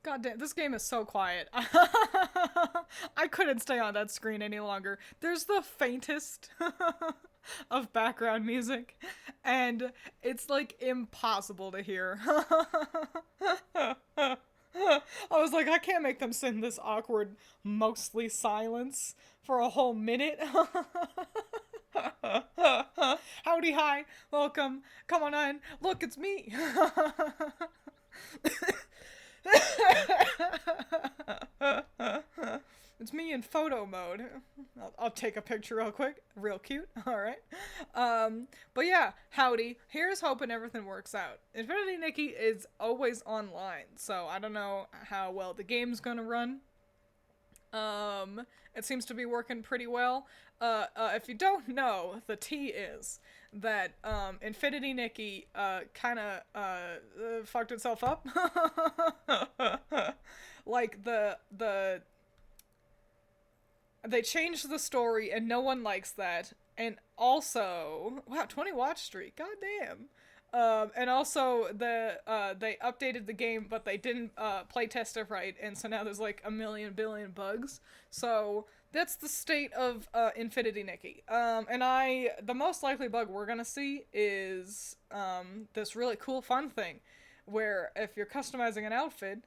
God damn, this game is so quiet. I couldn't stay on that screen any longer. There's the faintest of background music, and it's like impossible to hear. I was like, I can't make them sing this awkward, mostly silence for a whole minute. Howdy, hi, welcome, come on in. Look, it's me. It's me in photo mode. I'll take a picture real quick. Real cute. Alright. But yeah, howdy. Here's hoping everything works out. Infinity Nikki is always online, so I don't know how well the game's gonna run. It seems to be working pretty well. If you don't know, the tea is that, Infinity Nikki, kinda, fucked itself up. Like, they changed the story and no one likes that. And also, wow, 20 watch streak, goddamn. And also they updated the game, but they didn't playtest it right, and so now there's like a million billion bugs. So that's the state of Infinity Nikki. And the most likely bug we're gonna see is this really cool fun thing, where if you're customizing an outfit,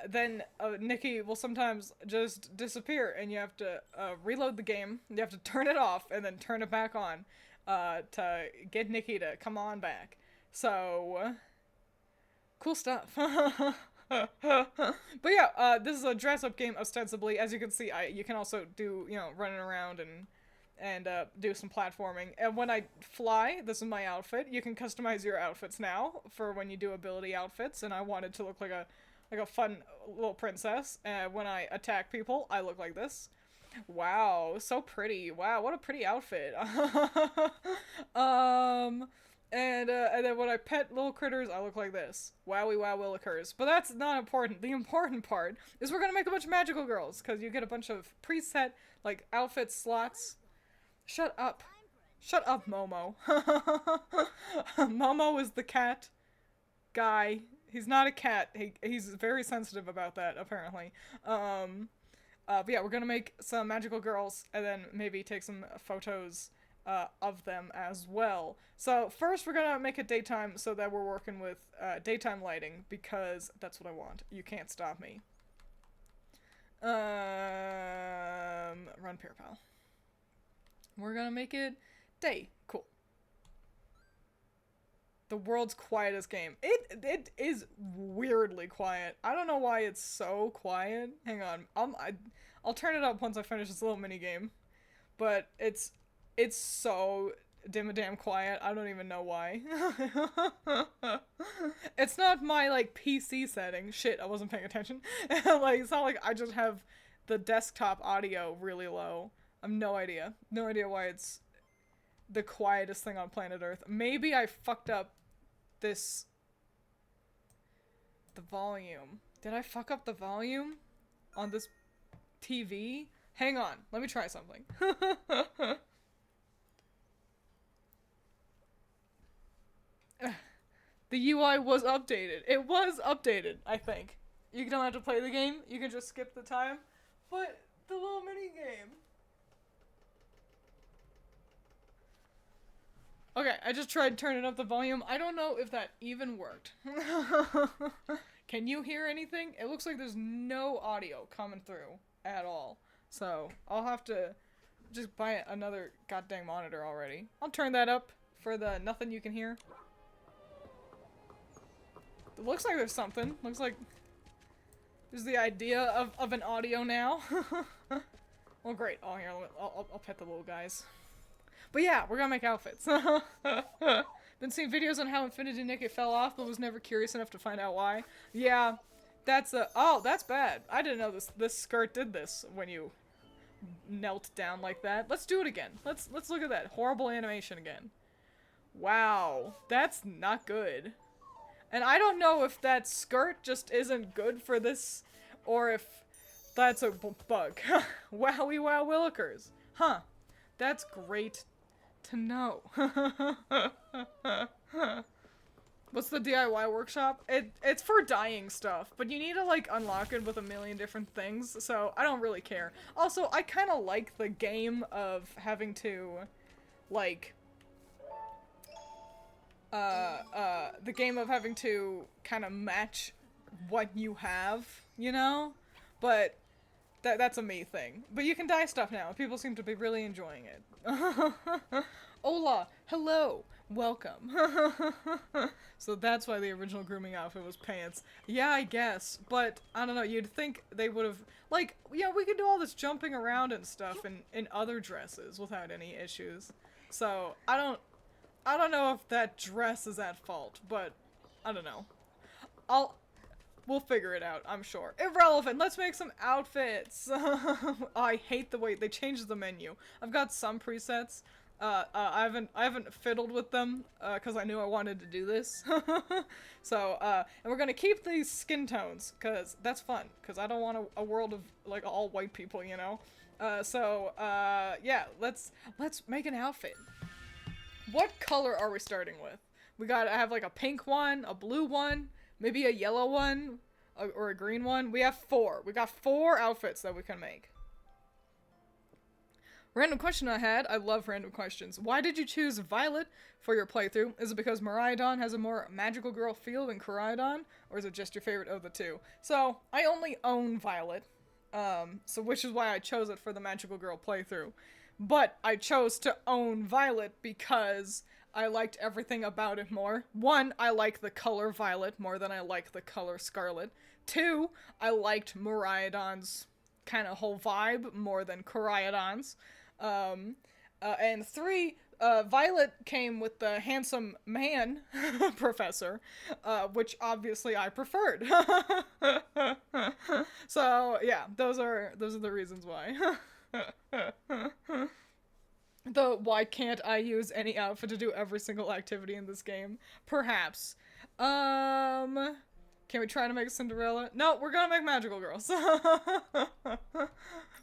then Nikki will sometimes just disappear, and you have to reload the game. You have to turn it off and then turn it back on to get Nikki to come on back. So, cool stuff. But yeah, this is a dress-up game ostensibly. As you can see, you can also do, running around and do some platforming. And when I fly, this is my outfit. You can customize your outfits now for when you do ability outfits, and I wanted to look like a fun little princess. And when I attack people, I look like this. Wow, so pretty. Wow, what a pretty outfit. And then when I pet little critters, I look like this. Wowie wow willikers. But that's not important. The important part is we're gonna make a bunch of magical girls, because you get a bunch of preset, like, outfit slots. Shut up. Shut up, Momo. Momo is the cat guy. He's not a cat. He's very sensitive about that, apparently. But yeah, we're gonna make some magical girls, and then maybe take some photos of them as well. So first we're gonna make it daytime, so that we're working with daytime lighting, because that's what I want. You can't stop me. Run pair pal. We're gonna make it day. Cool. The world's quietest game. It is weirdly quiet. I don't know why it's so quiet. Hang on. I'll turn it up once I finish this little mini game. But it's so damn quiet. I don't even know why. It's not my, like, PC setting. Shit, I wasn't paying attention. Like, it's not like I just have the desktop audio really low. I have no idea. No idea why it's the quietest thing on planet Earth. Maybe I fucked up the volume. Did I fuck up the volume on this TV? Hang on, let me try something. The UI was updated. It was updated, I think. You don't have to play the game, you can just skip the time. But the little mini game. Okay, I just tried turning up the volume. I don't know if that even worked. Can you hear anything? It looks like there's no audio coming through at all. So, I'll have to just buy another goddamn monitor already. I'll turn that up for the nothing you can hear. It looks like there's something. Looks like there's the idea of an audio now. Well, great. Oh, here, I'll pet the little guys. But yeah, we're gonna make outfits. Been seeing videos on how Infinity Nikki fell off, but was never curious enough to find out why. Yeah, oh, that's bad. I didn't know this skirt did this when you knelt down like that. Let's do it again. Let's look at that horrible animation again. Wow, that's not good. And I don't know if that skirt just isn't good for this, or if that's a bug. Wowie wow willikers. Huh. That's great to know. What's the DIY workshop? It's for dyeing stuff, but you need to like unlock it with a million different things, so I don't really care. Also, I kind of like the game of having to, like, the game of having to kind of match what you have, you know? But that's a me thing. But you can dye stuff now. People seem to be really enjoying it. Hola, hello, welcome. So that's why the original grooming outfit was pants. Yeah, I guess. But, I don't know, you'd think they would have... Like, yeah, we could do all this jumping around and stuff in other dresses without any issues. So, I don't know if that dress is at fault, but I don't know. We'll figure it out, I'm sure. Irrelevant, let's make some outfits! I hate the way they changed the menu. I've got some presets. I haven't fiddled with them, cause I knew I wanted to do this. So, and we're gonna keep these skin tones, cause that's fun, cause I don't want a world of, like, all white people, you know? Yeah, let's make an outfit. What color are we starting with? We gotta have, like, a pink one, a blue one, maybe a yellow one, or a green one. We have 4. We got 4 outfits that we can make. Random question I had. I love random questions. Why did you choose Violet for your playthrough? Is it because Miraidon has a more magical girl feel than Koraidon? Or is it just your favorite of the two? So, I only own Violet. So which is why I chose it for the magical girl playthrough. But I chose to own Violet because I liked everything about it more. 1, I like the color Violet more than I like the color Scarlet. 2, I liked Miraidon's kind of whole vibe more than Koraidon's. And 3, Violet came with the handsome man professor, which obviously I preferred. So yeah, those are the reasons why. Though, why can't I use any outfit to do every single activity in this game? Perhaps. Can we try to make Cinderella? No, we're gonna make magical girls.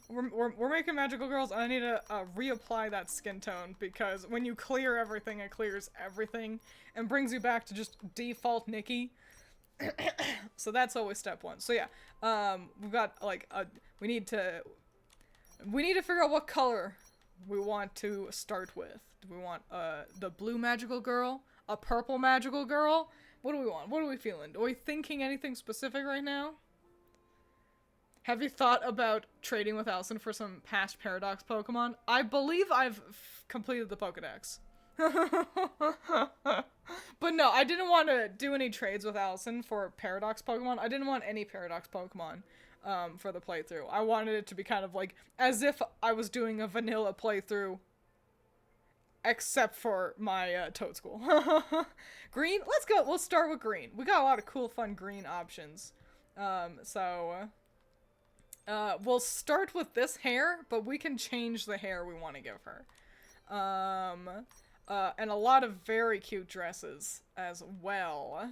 We're making magical girls. I need to reapply that skin tone because when you clear everything, it clears everything and brings you back to just default Nikki. So that's always step 1. So yeah, we've got like we need to figure out what color we want to start with. Do we want the blue magical girl? A purple magical girl? What do we want? What are we feeling? Are we thinking anything specific right now? Have you thought about trading with Allison for some past Paradox Pokemon? I believe I've completed the Pokedex. But no, I didn't want to do any trades with Allison for Paradox Pokemon. I didn't want any Paradox Pokemon for the playthrough. I wanted it to be kind of like as if I was doing a vanilla playthrough except for my Toad School. Green? Let's go. We'll start with green. We got a lot of cool, fun green options. We'll start with this hair, but we can change the hair we want to give her. And a lot of very cute dresses as well.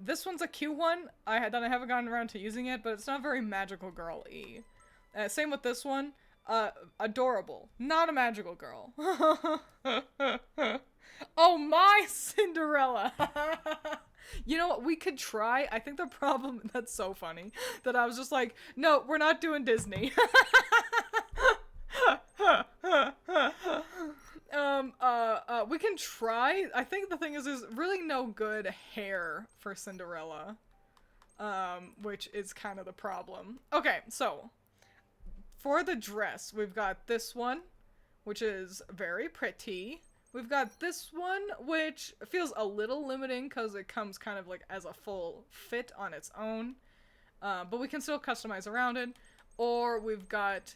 This one's a cute one. I haven't gotten around to using it, but it's not very magical girl-y. Same with this one. Adorable. Not a magical girl. Oh, my Cinderella! You know what? We could try. I think the problem... That's so funny. That I was just like, no, we're not doing Disney. We can try. I think the thing is there's really no good hair for Cinderella. Which is kind of the problem. Okay, so... For the dress, we've got this one, which is very pretty. We've got this one, which feels a little limiting because it comes kind of like as a full fit on its own. But we can still customize around it. Or we've got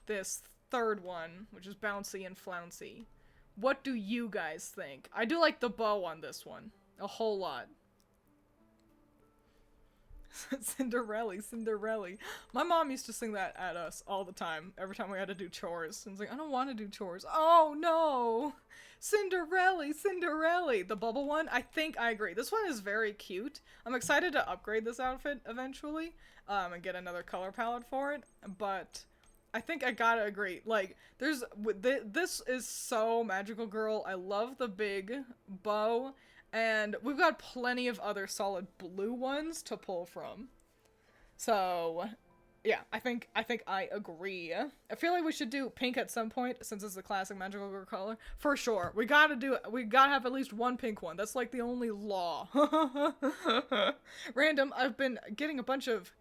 this third one, which is bouncy and flouncy. What do you guys think? I do like the bow on this one. A whole lot. Cinderella, Cinderella. My mom used to sing that at us all the time, every time we had to do chores. And it's like, I don't want to do chores. Oh no! Cinderella, Cinderella. The bubble one, I think I agree. This one is very cute. I'm excited to upgrade this outfit eventually, and get another color palette for it. But I think I gotta agree. Like, this is so magical girl. I love the big bow. And we've got plenty of other solid blue ones to pull from. So, yeah, I think I agree. I feel like we should do pink at some point since it's the classic magical girl color. For sure. We gotta have at least one pink one. That's like the only law. Random, I've been getting a bunch of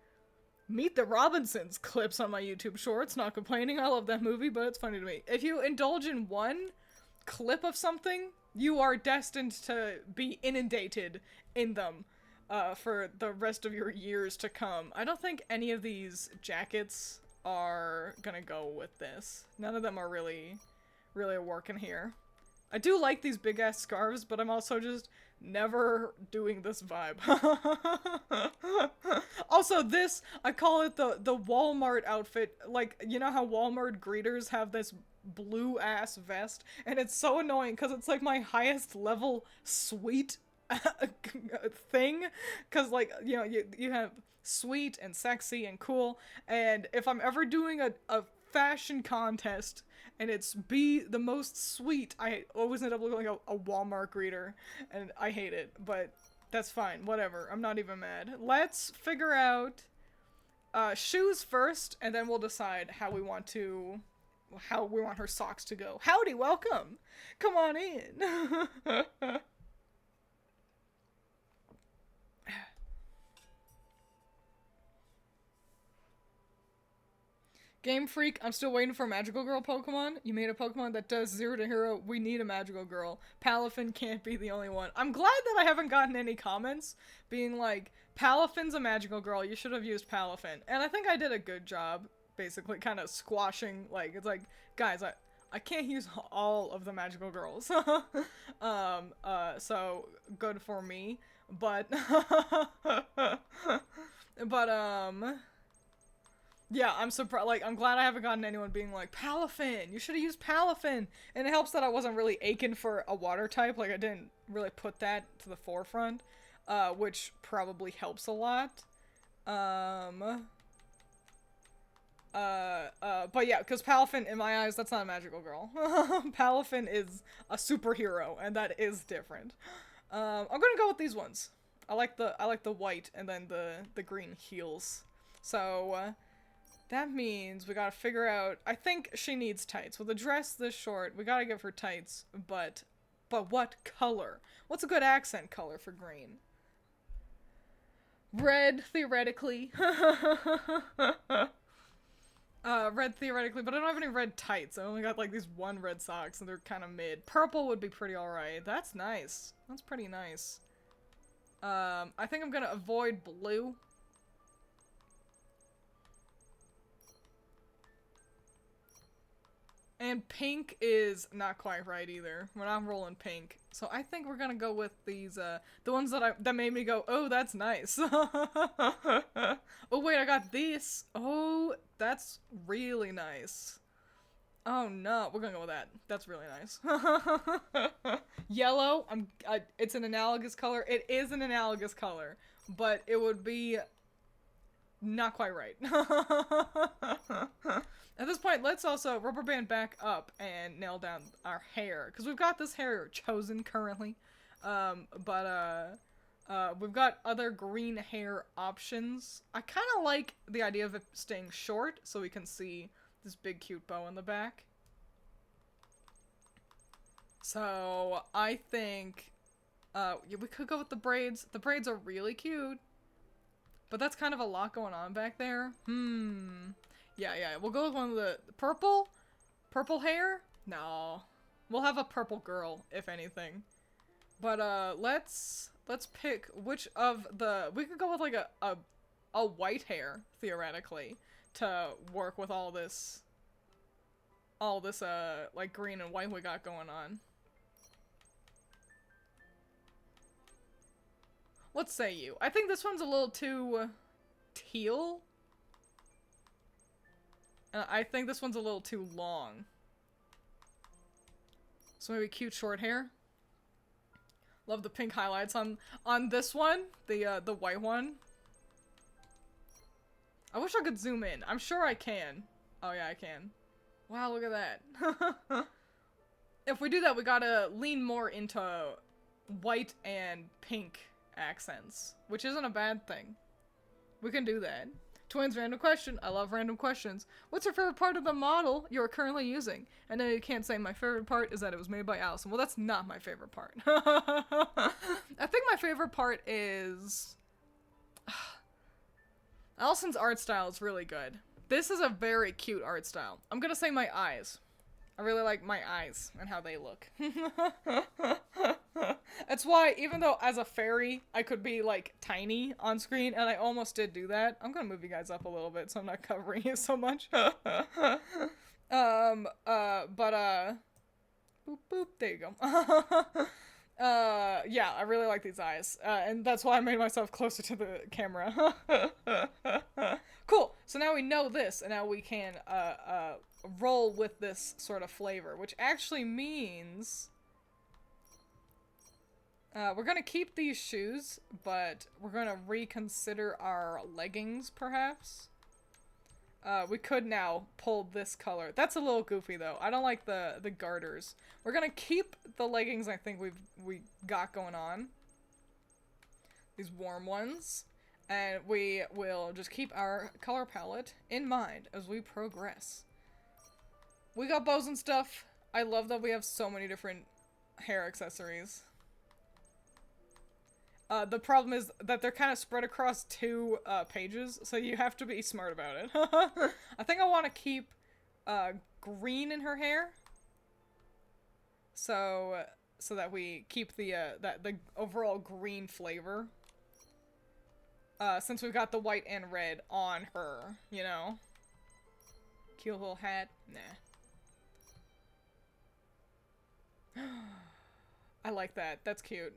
Meet the Robinsons clips on my YouTube shorts. Not complaining. I love that movie, but it's funny to me. If you indulge in one clip of something, you are destined to be inundated in them for the rest of your years to come. I don't think any of these jackets are gonna go with this. None of them are really working here. I do like these big ass scarves, but I'm also just never doing this vibe. Also, this, I call it the Walmart outfit. Like, you know how Walmart greeters have this blue ass vest? And it's so annoying because it's like my highest level sweet thing. Because, like, you know, you have sweet and sexy and cool. And if I'm ever doing a fashion contest and it's be the most sweet, I always end up looking like a Walmart greeter, and I hate it, but that's fine, whatever, I'm not even mad. Let's figure out shoes first, and then we'll decide how we want her socks to go. Howdy, welcome! Come on in! Game Freak, I'm still waiting for a Magical Girl Pokemon. You made a Pokemon that does 0 to hero. We need a Magical Girl. Palafin can't be the only one. I'm glad that I haven't gotten any comments being like, Palafin's a Magical Girl, you should have used Palafin. And I think I did a good job, basically kind of squashing, like, it's like, guys, I can't use all of the Magical Girls. So, good for me. But, yeah, I'm surprised. Like, I'm glad I haven't gotten anyone being like, Palafin, you should have used Palafin. And it helps that I wasn't really aching for a water type. Like, I didn't really put that to the forefront, which probably helps a lot. But yeah, because Palafin, in my eyes, that's not a magical girl. Palafin is a superhero, and that is different. I'm gonna go with these ones. I like the white and then the green heels. So, that means we gotta figure out, I think she needs tights. With a dress this short, we gotta give her tights, but what color? What's a good accent color for green? Red, theoretically. Red theoretically, but I don't have any red tights. I only got like these one red socks and they're kind of mid. Purple would be pretty alright. That's nice. That's pretty nice. I think I'm gonna avoid blue. And pink is not quite right either. We're not rolling pink. So I think we're gonna go with these, the ones that made me go, oh, that's nice. Oh wait, I got this. Oh, that's really nice. Oh no, we're gonna go with that. That's really nice. Yellow, it's an analogous color. It is an analogous color, but it would be not quite right. At this point, let's also rubber band back up and nail down our hair, because we've got this hair chosen currently, but we've got other green hair options. I kind of like the idea of it staying short, so we can see this big cute bow in the back. So, I think, yeah, we could go with the braids. The braids are really cute, but that's kind of a lot going on back there. Yeah, we'll go with one of the purple hair? No. We'll have a purple girl, if anything. But, let's pick which of the, we could go with like a white hair, theoretically, to work with all this, like green and white we got going on. What say you? I think this one's a little too teal. I think this one's a little too long. So maybe cute short hair. Love the pink highlights on this one, the white one. I wish I could zoom in. I'm sure I can. Oh yeah, I can. Wow, look at that. If we do that, we gotta lean more into white and pink accents, which isn't a bad thing. We can do that. Twiins random question. I love random questions. What's your favorite part of the model you're currently using? I know you can't say my favorite part is that it was made by Allison. Well, that's not my favorite part. I think my favorite part is... Allison's art style is really good. This is a very cute art style. I'm gonna say my eyes. I really like my eyes and how they look. That's why, even though as a fairy, I could be, like, tiny on screen, and I almost did do that. I'm gonna move you guys up a little bit so I'm not covering you so much. Boop, boop, there you go. Yeah, I really like these eyes, and that's why I made myself closer to the camera. Cool, so now we know this, and now we can, roll with this sort of flavor, which actually means... we're gonna keep these shoes, but we're gonna reconsider our leggings, perhaps. We could now pull this color. That's a little goofy, though. I don't like the garters. We're gonna keep the leggings I think we got going on. These warm ones. And we will just keep our color palette in mind as we progress. We got bows and stuff. I love that we have so many different hair accessories. The problem is that they're kind of spread across 2 pages, so you have to be smart about it. I think I want to keep green in her hair, so that we keep the overall green flavor. Since we've got the white and red on her, you know. Cute little hat. Nah. I like that. That's cute.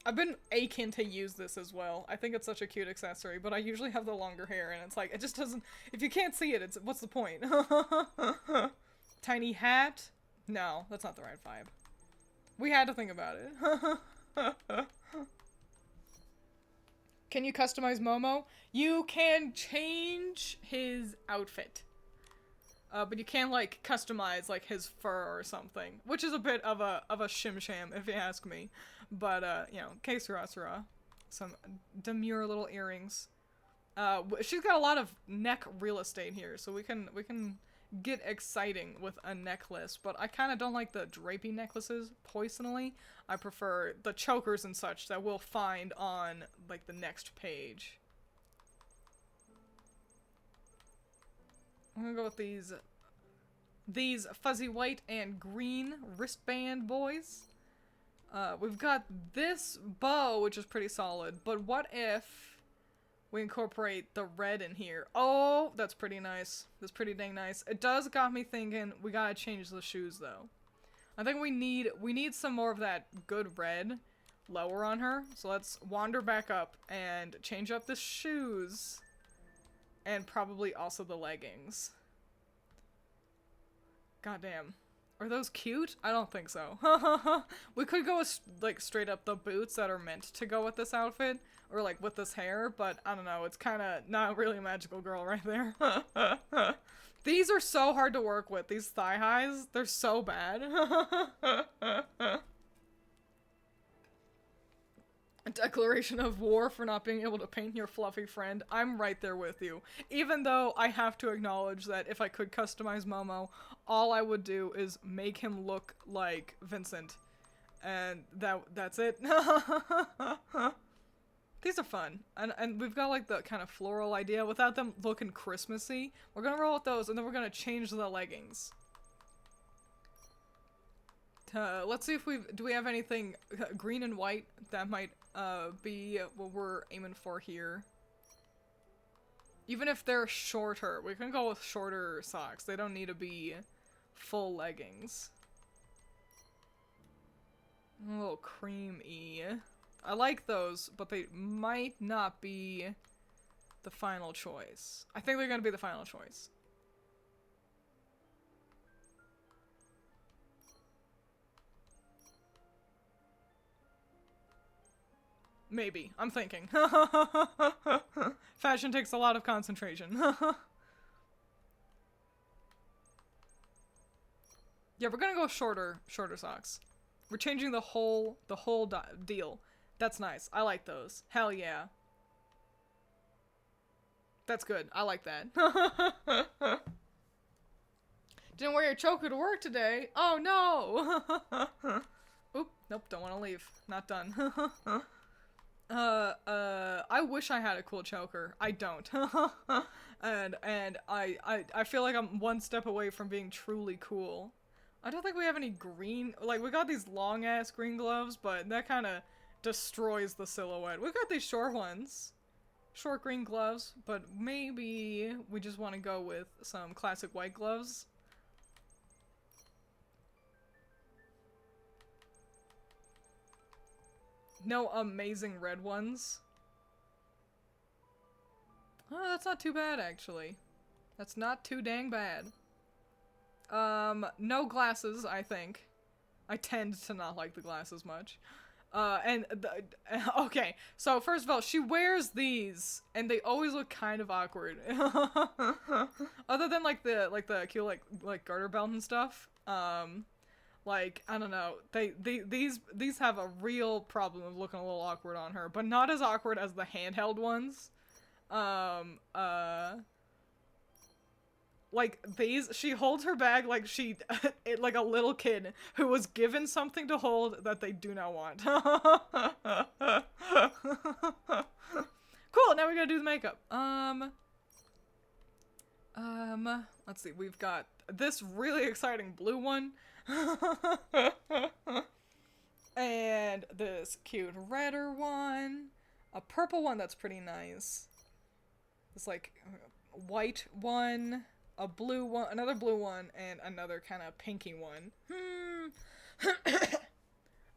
I've been aching to use this as well. I think it's such a cute accessory, but I usually have the longer hair, and it's like, it just doesn't... If you can't see it, it's... What's the point? Tiny hat? No, that's not the right vibe. We had to think about it. Can you customize Momo? You can change his outfit. But you can't, like, customize, like, his fur or something. Which is a bit of a shim-sham, if you ask me. But, you know, que sera, sera. Some demure little earrings. She's got a lot of neck real estate here, so we can get exciting with a necklace. But I kind of don't like the drapey necklaces, personally. I prefer the chokers and such that we'll find on, like, the next page. I'm gonna go with these fuzzy white and green wristband boys. We've got this bow, which is pretty solid, but what if we incorporate the red in here? Oh, that's pretty nice. That's pretty dang nice. It does got me thinking we gotta change the shoes, though. I think we need some more of that good red lower on her, so let's wander back up and change up the shoes. And probably also the leggings. Goddamn. Are those cute? I don't think so. We could go with, like, straight up the boots that are meant to go with this outfit. Or, like, with this hair. But, I don't know. It's kind of not really a magical girl right there. These are so hard to work with. These thigh highs. They're so bad. A declaration of war for not being able to paint your fluffy friend. I'm right there with you. Even though I have to acknowledge that if I could customize Momo, all I would do is make him look like Vincent. And that's it. These are fun. And we've got like the kind of floral idea without them looking Christmassy. We're gonna roll with those and then we're gonna change the leggings. Let's see if do we have anything green and white that might be what we're aiming for here. Even if they're shorter, we can go with shorter socks. They don't need to be full leggings. A little cream-y. I like those, but they might not be the final choice. I think they're gonna be the final choice. Maybe. I'm thinking. Fashion takes a lot of concentration. Yeah, we're gonna go shorter socks. We're changing the whole deal. That's nice. I like those. Hell yeah. That's good. I like that. Didn't wear your choker to work today. Oh no. Oop. Nope. Don't want to leave. Not done. I wish I had a cool choker. I don't. and I feel like I'm one step away from being truly cool. I don't think we have any green, like, we got these long ass green gloves, but that kind of destroys the silhouette. We've got these short ones. Short green gloves, but maybe we just want to go with some classic white gloves. No amazing red ones. Oh, that's not too bad, actually. That's not too dang bad. No glasses, I think. I tend to not like the glasses much. Okay, so first of all, she wears these, and they always look kind of awkward. Other than, like, the cute, like, garter belt and stuff. Like, I don't know, these have a real problem of looking a little awkward on her, but not as awkward as the handheld ones. Like, these, she holds her bag like like a little kid who was given something to hold that they do not want. Cool, now we gotta do the makeup. Let's see, we've got this really exciting blue one. And this cute redder one. A purple one that's pretty nice. This, like, white one. A blue one, another blue one, and another kind of pinky one.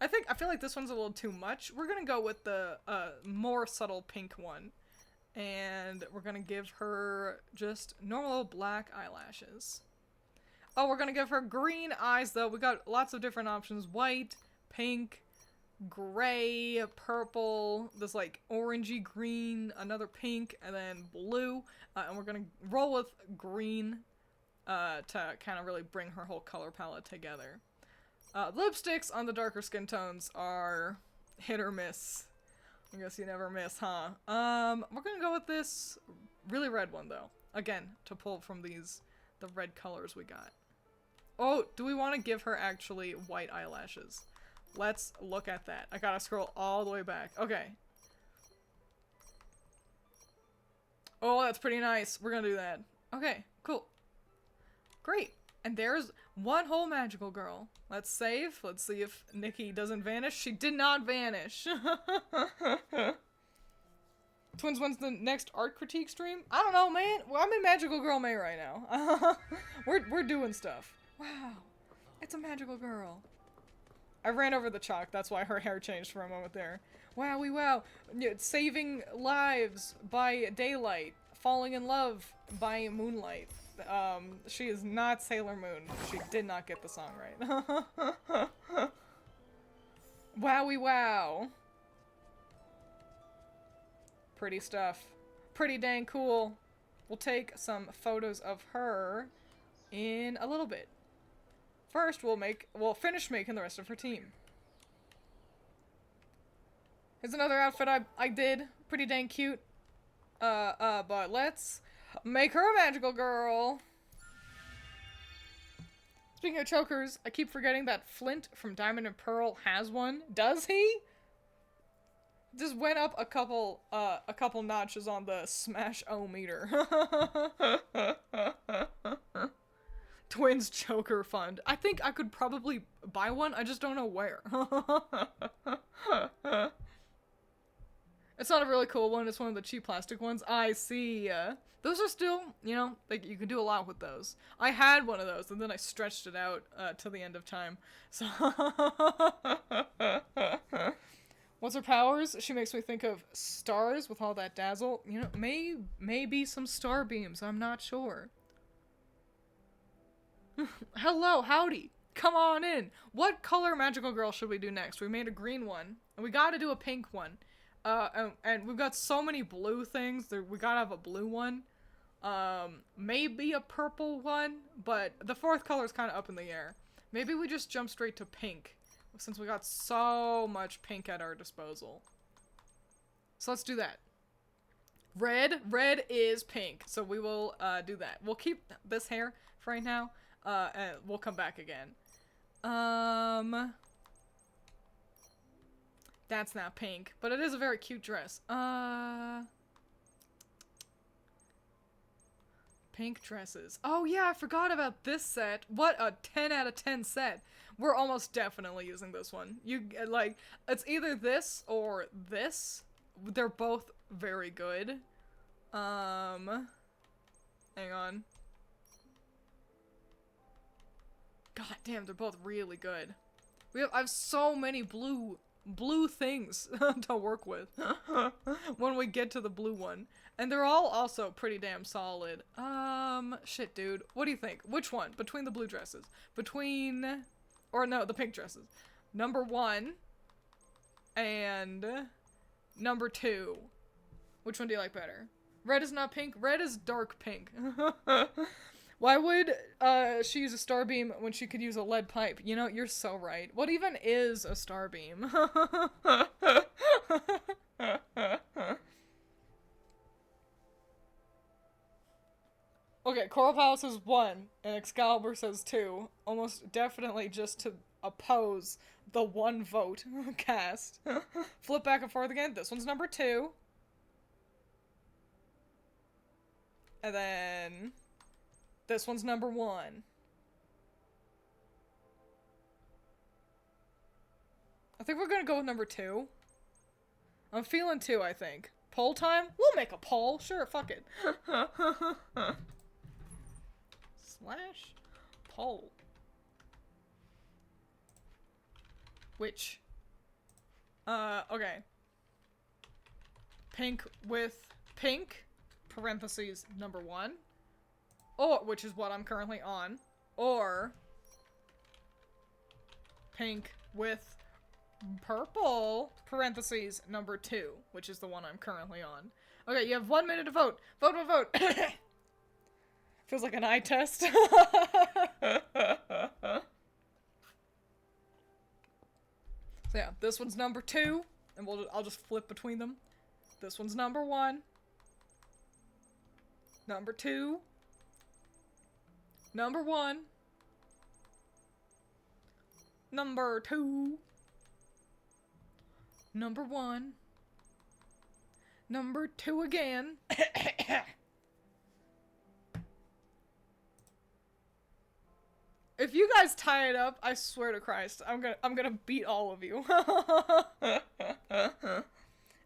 I feel like this one's a little too much. We're gonna go with the more subtle pink one. And we're gonna give her just normal black eyelashes. Oh, we're gonna give her green eyes, though. We got lots of different options. White, pink, gray, purple, this, like, orangey green, another pink, and then blue. And we're gonna roll with green to kind of really bring her whole color palette together. Lipsticks on the darker skin tones are hit or miss. I guess you never miss, huh? We're gonna go with this really red one, though. Again, to pull from the red colors we got. Oh, do we want to give her actually white eyelashes? Let's look at that. I gotta scroll all the way back. Okay. Oh, that's pretty nice. We're gonna do that. Okay, cool. Great. And there's one whole magical girl. Let's save. Let's see if Nikki doesn't vanish. She did not vanish. Twiins, when's the next art critique stream? I don't know, man. Well, I'm in Magical Girl May right now. We're doing stuff. Wow. It's a magical girl. I ran over the chalk. That's why her hair changed for a moment there. Wowie wow. Saving lives by daylight. Falling in love by moonlight. She is not Sailor Moon. She did not get the song right. Wowie wow. Pretty stuff. Pretty dang cool. We'll take some photos of her in a little bit. First, we'll finish making the rest of her team. Here's another outfit I did. Pretty dang cute. But let's make her a magical girl. Speaking of chokers, I keep forgetting that Flint from Diamond and Pearl has one. Does he? Just went up a couple notches on the smash-o-meter. Twiins choker fund. I think I could probably buy one, I just don't know where. It's not a really cool one, it's one of the cheap plastic ones. I see. Those are still, you know, like, you can do a lot with those. I had one of those, and then I stretched it out till the end of time. So, what's her powers? She makes me think of stars with all that dazzle. You know, maybe some star beams, I'm not sure. Hello, howdy. Come on in. What color magical girl should we do next? We made a green one, and we gotta do a pink one. And we've got so many blue things. We gotta have a blue one. Maybe a purple one, but the fourth color is kind of up in the air. Maybe we just jump straight to pink. since we got so much pink at our disposal. So let's do that. Red is pink, so we will do that. We'll keep this hair for right now, and we'll come back again. That's not pink, but it is a very cute dress. Pink dresses. Oh yeah, I forgot about this set. What a 10 out of 10 set. We're almost definitely using this one. You, like, it's either this or this. They're both very good. Hang on. God damn, they're both really good. I have so many blue things to work with when we get to the blue one. And they're all also pretty damn solid. Shit, dude. What do you think? Which one? Between the blue dresses. Or no, the pink dresses. Number 1 and number 2. Which one do you like better? Red is not pink. Red is dark pink. Why would she use a starbeam when she could use a lead pipe? You know, you're so right. What even is a starbeam? Okay, Coral Palace says 1, and Excalibur says 2. Almost definitely just to oppose the 1 vote cast. Flip back and forth again. This one's number 2. And then this one's number 1. I think we're gonna go with number 2. I'm feeling 2, I think. Poll time? We'll make a poll. Sure, fuck it. Slash poll. Which? Okay. Pink with pink, parentheses, number 1. Or, which is what I'm currently on. Or pink with purple, parentheses, number 2, which is the one I'm currently on. Okay, you have 1 minute to vote. Vote, vote, vote. Feels like an eye test. So yeah, this one's number 2, and I'll just flip between them. This one's number 1. Number 2. Number 1. Number 2. Number 1. Number 2 again. If you guys tie it up, I swear to Christ, I'm gonna beat all of you.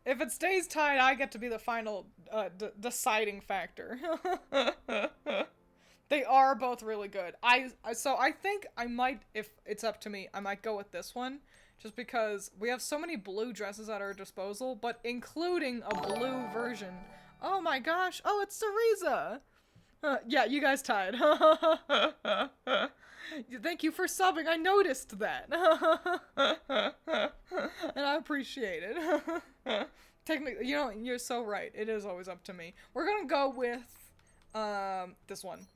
If it stays tied, I get to be the final deciding factor. They are both really good. So I think I might, if it's up to me, I might go with this one. Just because we have so many blue dresses at our disposal, but including a blue version. Oh my gosh. Oh, it's Cereza. Yeah, you guys tied. Thank you for subbing. I noticed that. And I appreciate it. Technically, you know, you're so right. It is always up to me. We're gonna go with this one.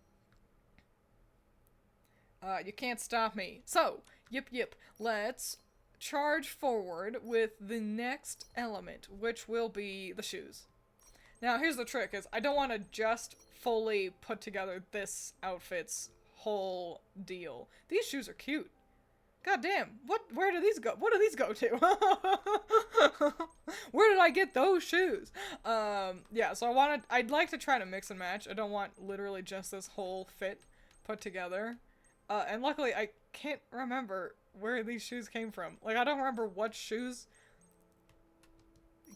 You can't stop me. So, yip. Let's charge forward with the next element, which will be the shoes. Now, here's the trick, is I don't want to just fully put together this outfit's whole deal. These shoes are cute. God damn. Where do these go? What do these go to? Where did I get those shoes? Yeah, so I'd like to try to mix and match. I don't want literally just this whole fit put together. And luckily I can't remember where these shoes came from. Like, I don't remember what shoes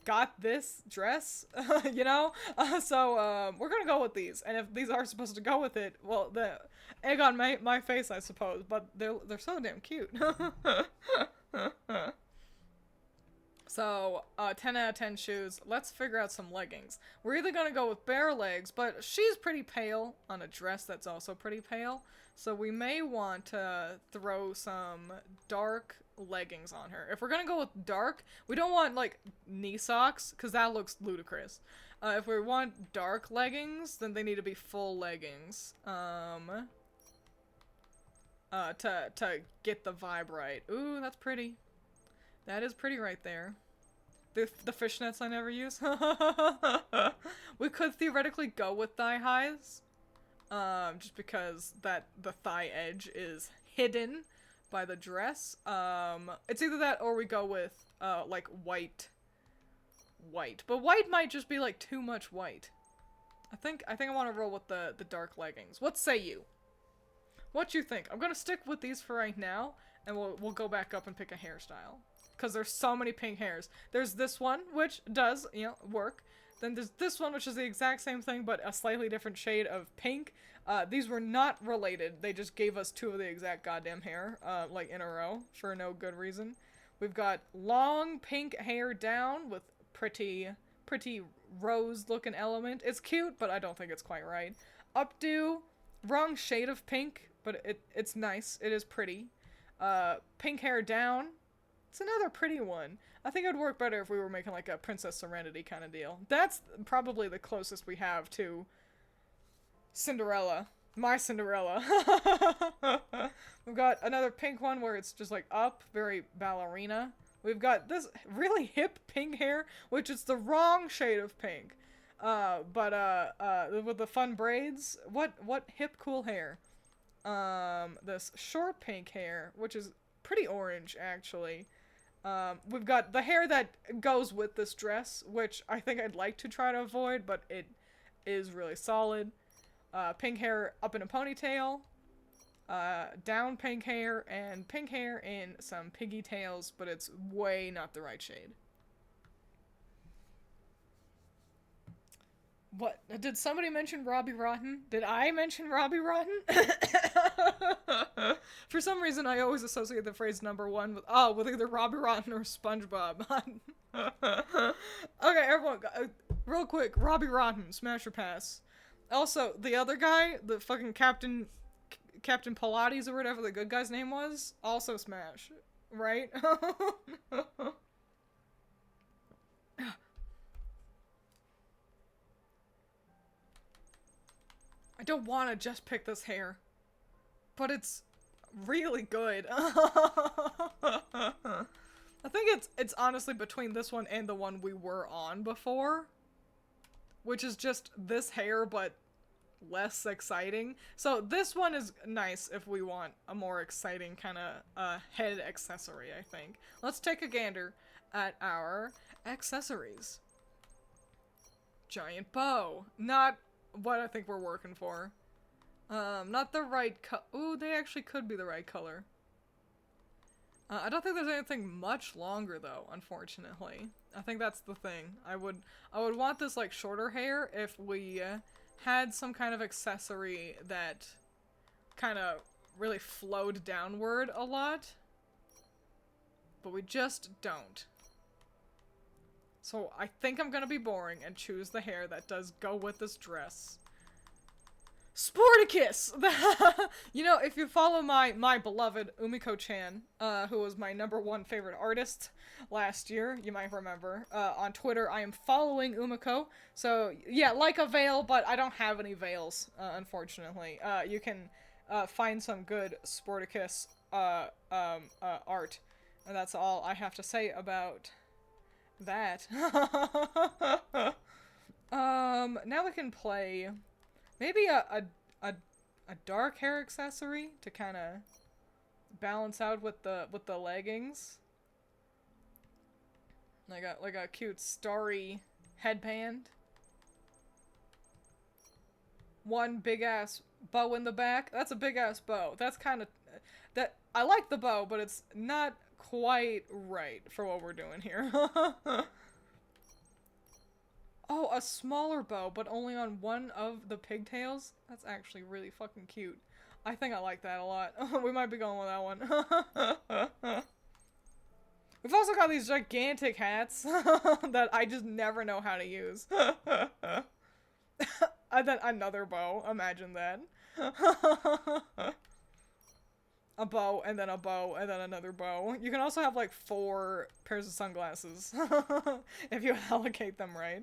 got this dress, you know? So, we're gonna go with these. And if these are supposed to go with it, well, the egg on my face, I suppose. But they're so damn cute. So, 10 out of 10 shoes. Let's figure out some leggings. We're either gonna go with bare legs, but she's pretty pale on a dress that's also pretty pale. So we may want to throw some dark leggings on her. If we're gonna go with dark, we don't want, like, knee socks, because that looks ludicrous. If we want dark leggings, then they need to be full leggings. to get the vibe right. Ooh, that's pretty. That is pretty right there. The fishnets I never use. We could theoretically go with thigh highs. Just because the thigh edge is hidden by the dress. It's either that or we go with, like, white. But white might just be, like, too much white. I think I want to roll with the dark leggings. What say you? What you think? I'm gonna stick with these for right now, and we'll go back up and pick a hairstyle. Because there's so many pink hairs. There's this one, which does, you know, work. Then there's this one, which is the exact same thing, but a slightly different shade of pink. These were not related. They just gave us two of the exact goddamn hair, like, in a row, for no good reason. We've got long pink hair down with pretty rose-looking element. It's cute, but I don't think it's quite right. Updo, wrong shade of pink, but it's nice. It is pretty. Pink hair down. It's another pretty one. I think it would work better if we were making like a Princess Serenity kind of deal. That's probably the closest we have to Cinderella. My Cinderella. We've got another pink one where it's just like up, very ballerina. We've got this really hip pink hair, which is the wrong shade of pink. But with the fun braids, what hip cool hair. This short pink hair, which is pretty orange actually. We've got the hair that goes with this dress, which I think I'd like to try to avoid, but it is really solid. Pink hair up in a ponytail, down pink hair, and pink hair in some piggy tails, but it's way not the right shade. What? Did somebody mention Robbie Rotten? Did I mention Robbie Rotten? For some reason, I always associate the phrase number one with either Robbie Rotten or SpongeBob. Okay, everyone, real quick, Robbie Rotten, smash or pass. Also, the other guy, the fucking Captain Pilates or whatever the good guy's name was, also smash, right? I don't want to just pick this hair, but it's really good. I think it's honestly between this one and the one we were on before, which is just this hair but less exciting. So this one is nice if we want a more exciting kind of head accessory, I think. Let's take a gander at our accessories. Giant bow. Not what I think we're working for. Not the right ooh, they actually could be the right color. I don't think there's anything much longer though, unfortunately. I think that's the thing. I would want this like shorter hair if we had some kind of accessory that kind of really flowed downward a lot. But we just don't. So I think I'm gonna be boring and choose the hair that does go with this dress. Sporticus! You know, if you follow my beloved Umiko-chan, who was my #1 favorite artist last year, you might remember, on Twitter, I am following Umiko. So, yeah, like a veil, but I don't have any veils, unfortunately. You can find some good Sporticus art. And that's all I have to say about that. Now we can play maybe a dark hair accessory to kind of balance out with the leggings. Like a cute starry headband. One big ass bow in the back. That's a big ass bow. That's kind of I like the bow, but it's not quite right for what we're doing here. Oh, a smaller bow, but only on one of the pigtails? That's actually really fucking cute. I think I like that a lot. We might be going with that one. We've also got these gigantic hats that I just never know how to use. And then another bow. Imagine that. A bow, and then a bow, and then another bow. You can also have like 4 pairs of sunglasses if you allocate them right.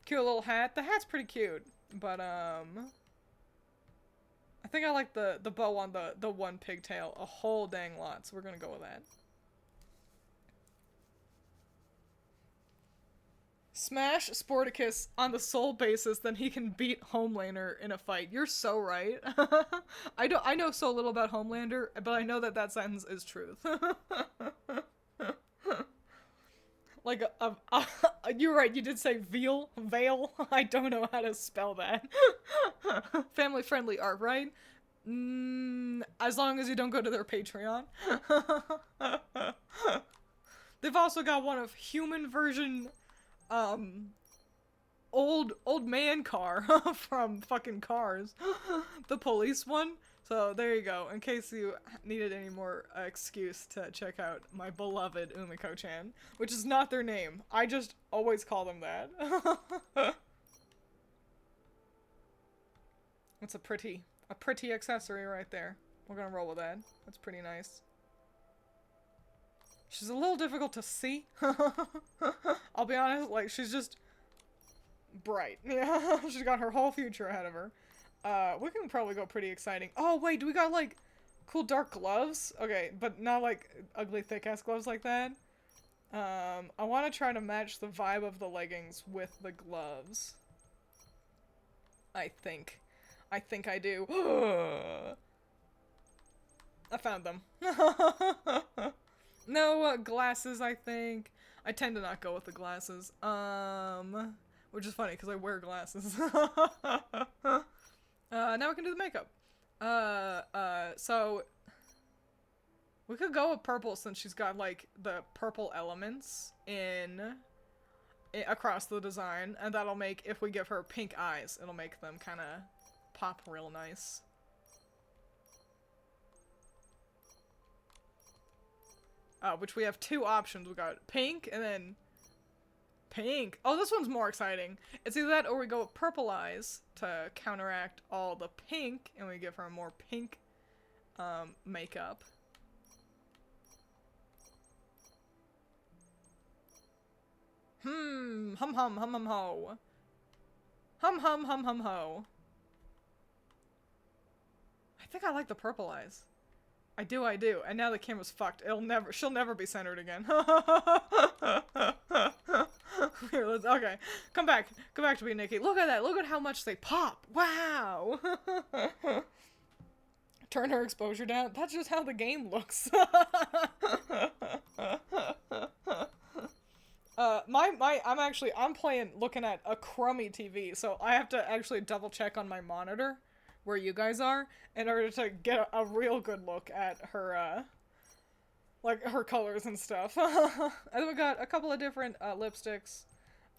Cute little hat. The hat's pretty cute, but I I think I like the bow on the one pigtail a whole dang lot, so we're gonna go with that. Smash Sporticus on the sole basis, then he can beat Homelander in a fight. You're so right. I know so little about Homelander, but I know that that sentence is truth. Like you're right. You did say veal. I don't know how to spell that. Family friendly art, right? As long as you don't go to their Patreon. They've also got one of human version, old man car from fucking Cars, the police one. So there you go, in case you needed any more excuse to check out my beloved Umiko-chan, which is not their name. I just always call them that. It's a pretty accessory right there. We're gonna roll with that. That's pretty nice. She's a little difficult to see. I'll be honest, like, she's just bright. Yeah, she's got her whole future ahead of her. We can probably go pretty exciting. Oh, wait, do we got, like, cool dark gloves? Okay, but not, like, ugly thick-ass gloves like that. I want to try to match the vibe of the leggings with the gloves. I think I do. I found them. No glasses, I think. I tend to not go with the glasses. Which is funny, because I wear glasses. Now we can do the makeup. So we could go with purple since she's got, like, the purple elements across the design, and that'll make, if we give her pink eyes, it'll make them kind of pop real nice. Which we have two options. We got pink and then pink. Oh, this one's more exciting. It's either that or we go with purple eyes to counteract all the pink, and we give her more pink makeup. Hum hum hum hum ho. Hum hum hum hum ho. I think I like the purple eyes. I do. And now the camera's fucked. She'll never be centered again. Here, okay. Come back to me, Nikki. Look at that. Look at how much they pop. Wow. Turn her exposure down. That's just how the game looks. I'm playing, looking at a crummy TV, so I have to actually double check on my monitor where you guys are in order to get a real good look at her, like, her colors and stuff. And then we got a couple of different lipsticks.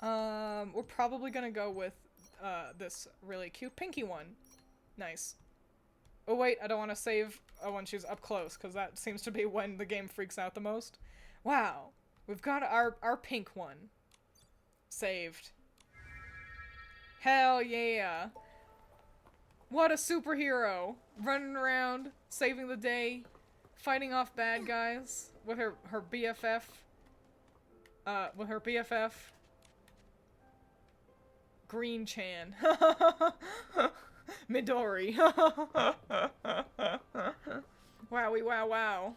We're probably gonna go with this really cute pinky one. Nice. Oh wait, I don't want to save when she's up close, because that seems to be when the game freaks out the most. Wow. We've got our pink one. Saved. Hell yeah. What a superhero. Running around, saving the day, fighting off bad guys with her BFF. Green Chan. Midori. Wowie wow wow.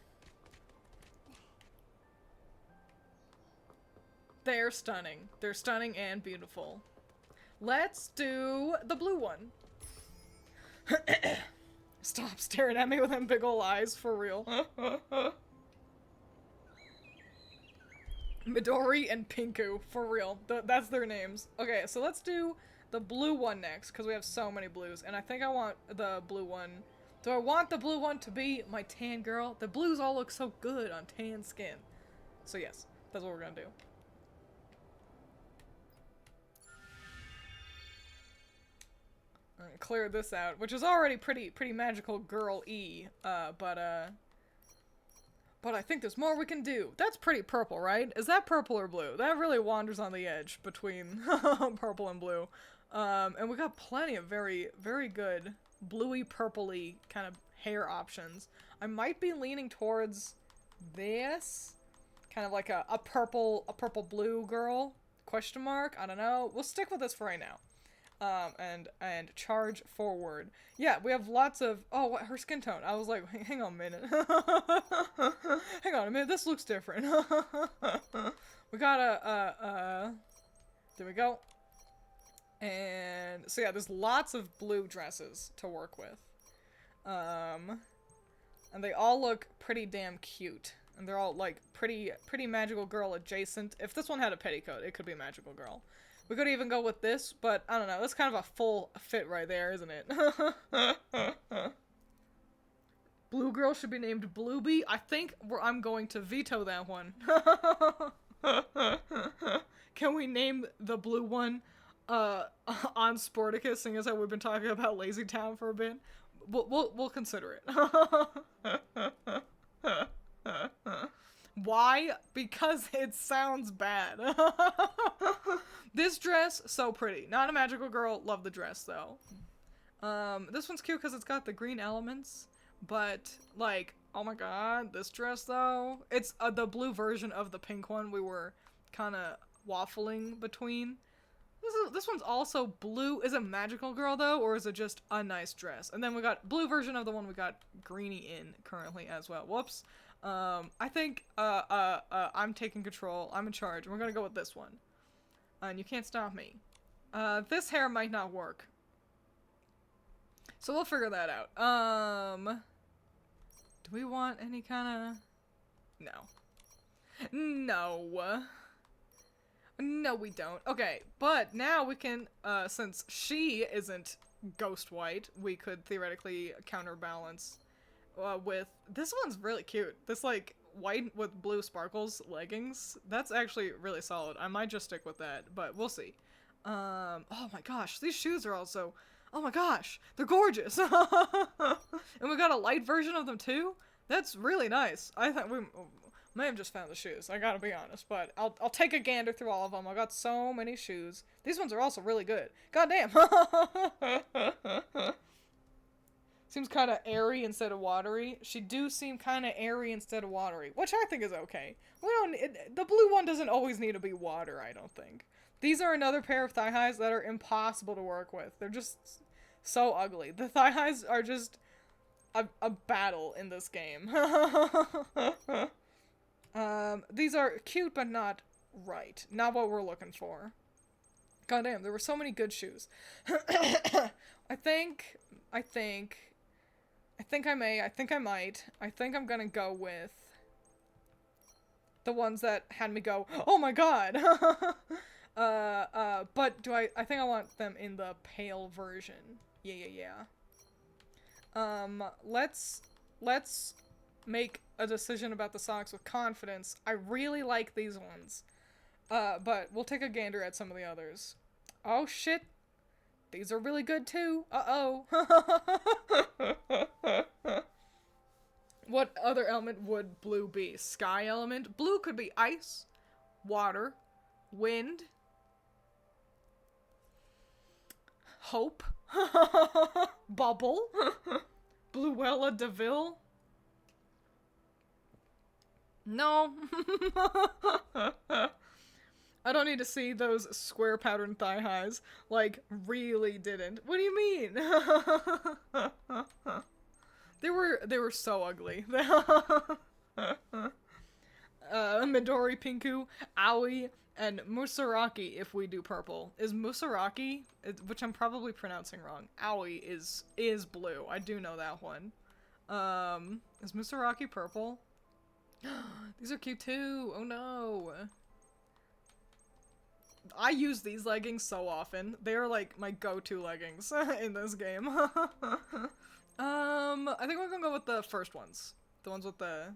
They're stunning. They're stunning and beautiful. Let's do the blue one. Stop staring at me with them big ol' eyes, for real. Midori and Pinku, for real. That's their names. Okay, so let's do the blue one next, because we have so many blues, and I think I want the blue one. Do I want the blue one to be my tan girl? The blues all look so good on tan skin. So yes, that's what we're gonna do. Clear this out, which is already pretty magical girl-y, but I think there's more we can do. That's pretty purple, right? Is that purple or blue? That really wanders on the edge between purple and blue. And we got plenty of very good bluey purpley kind of hair options. I might be leaning towards this, kind of like a purple blue girl, question mark, I don't know. We'll stick with this for right now. and charge forward. Yeah, we have lots of. Oh, what, her skin tone. I was like, hang on a minute. Hang on a minute. This looks different. We got there we go. And so yeah, there's lots of blue dresses to work with. And they all look pretty damn cute. And they're all like pretty magical girl adjacent. If this one had a petticoat, it could be a magical girl. We could even go with this, but I don't know. That's kind of a full fit right there, isn't it? Blue girl should be named Bluebee. I think I'm going to veto that one. Can we name the blue one on Sporticus, seeing as how we've been talking about Lazy Town for a bit? We'll consider it. Why? Because it sounds bad. This dress, so pretty. Not a magical girl. Love the dress, though. This one's cute because it's got the green elements. But, like, oh my god, this dress, though. It's the blue version of the pink one we were kind of waffling between. This one's also blue. Is it magical girl, though, or is it just a nice dress? And then we got blue version of the one we got greenie in currently as well. Whoops. I think, I'm taking control. I'm in charge. We're gonna go with this one. And you can't stop me. This hair might not work. So we'll figure that out. Do we want any kind of... No. No. No, we don't. Okay, but now we can, since she isn't ghost white, we could theoretically counterbalance with... This one's really cute. This, like, white with blue sparkles leggings. That's actually really solid. I might just stick with that, but we'll see. Oh my gosh, these shoes are also... Oh my gosh, they're gorgeous! And we got a light version of them, too? That's really nice. I thought we... may have just found the shoes, I gotta be honest, but I'll take a gander through all of them. I got so many shoes. These ones are also really good. Goddamn. Seems kind of airy instead of watery. She do seem kind of airy instead of watery, which I think is okay. The blue one doesn't always need to be water, I don't think. These are another pair of thigh highs that are impossible to work with. They're just so ugly. The thigh highs are just a battle in this game. These are cute, but not right. Not what we're looking for. Goddamn, there were so many good shoes. I think I might. I think I'm gonna go with the ones that had me go, oh my god! But I think I want them in the pale version. Yeah. Let's make a decision about the socks with confidence. I really like these ones. But we'll take a gander at some of the others. Oh shit. These are really good too. Uh-oh. What other element would blue be? Sky element? Blue could be ice, water, wind, hope, bubble, Bluella DeVille. No. I don't need to see those square pattern thigh highs. Like, really didn't. What do you mean? They were so ugly. Midori, Pinku, Aoi, and Musaraki if we do purple. Is Musaraki, which I'm probably pronouncing wrong, Aoi is blue. I do know that one. Is Musaraki purple? These are cute too. Oh no. I use these leggings so often. They are like my go-to leggings in this game. I think we're gonna go with the first ones. The ones with the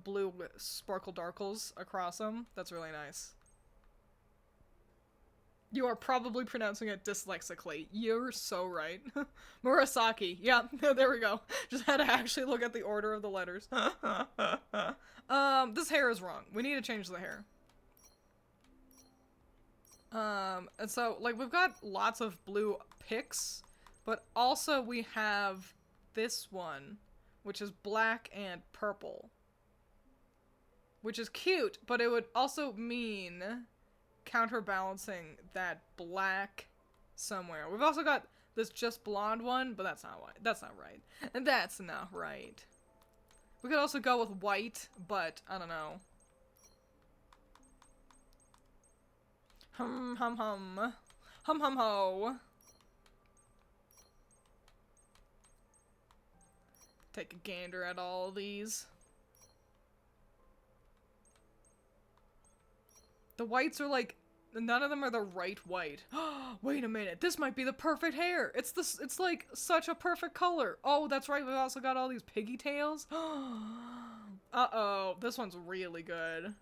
blue sparkle darkles across them. That's really nice. You are probably pronouncing it dyslexically. You're so right. Murasaki. Yeah, there we go. Just had to actually look at the order of the letters. This hair is wrong. We need to change the hair. And so, like, we've got lots of blue picks, but also we have this one, which is black and purple. Which is cute, but it would also mean counterbalancing that black somewhere. We've also got this just blonde one, but that's not right. That's not right. And that's not right. We could also go with white, but I don't know. Hum hum hum. Hum hum ho. Take a gander at all of these. The whites are like, none of them are the right white. Wait a minute, this might be the perfect hair. It's like such a perfect color. Oh, that's right, we've also got all these piggy tails. Uh-oh, this one's really good.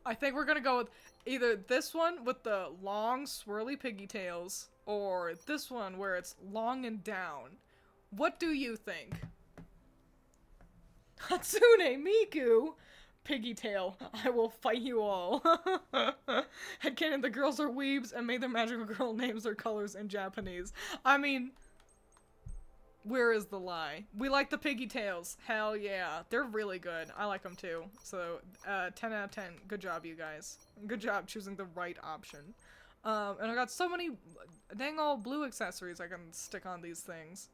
I think we're gonna go with either this one with the long swirly piggy tails, or this one where it's long and down. What do you think? Hatsune Miku! Piggy tail, I will fight you all. Headcanon, the girls are weebs and made their magical girl names or colors in Japanese. I mean, where is the lie? We like the piggy tails. Hell yeah. They're really good. I like them too. So, 10 out of 10. Good job, you guys. Good job choosing the right option. And I got so many dang old blue accessories I can stick on these things.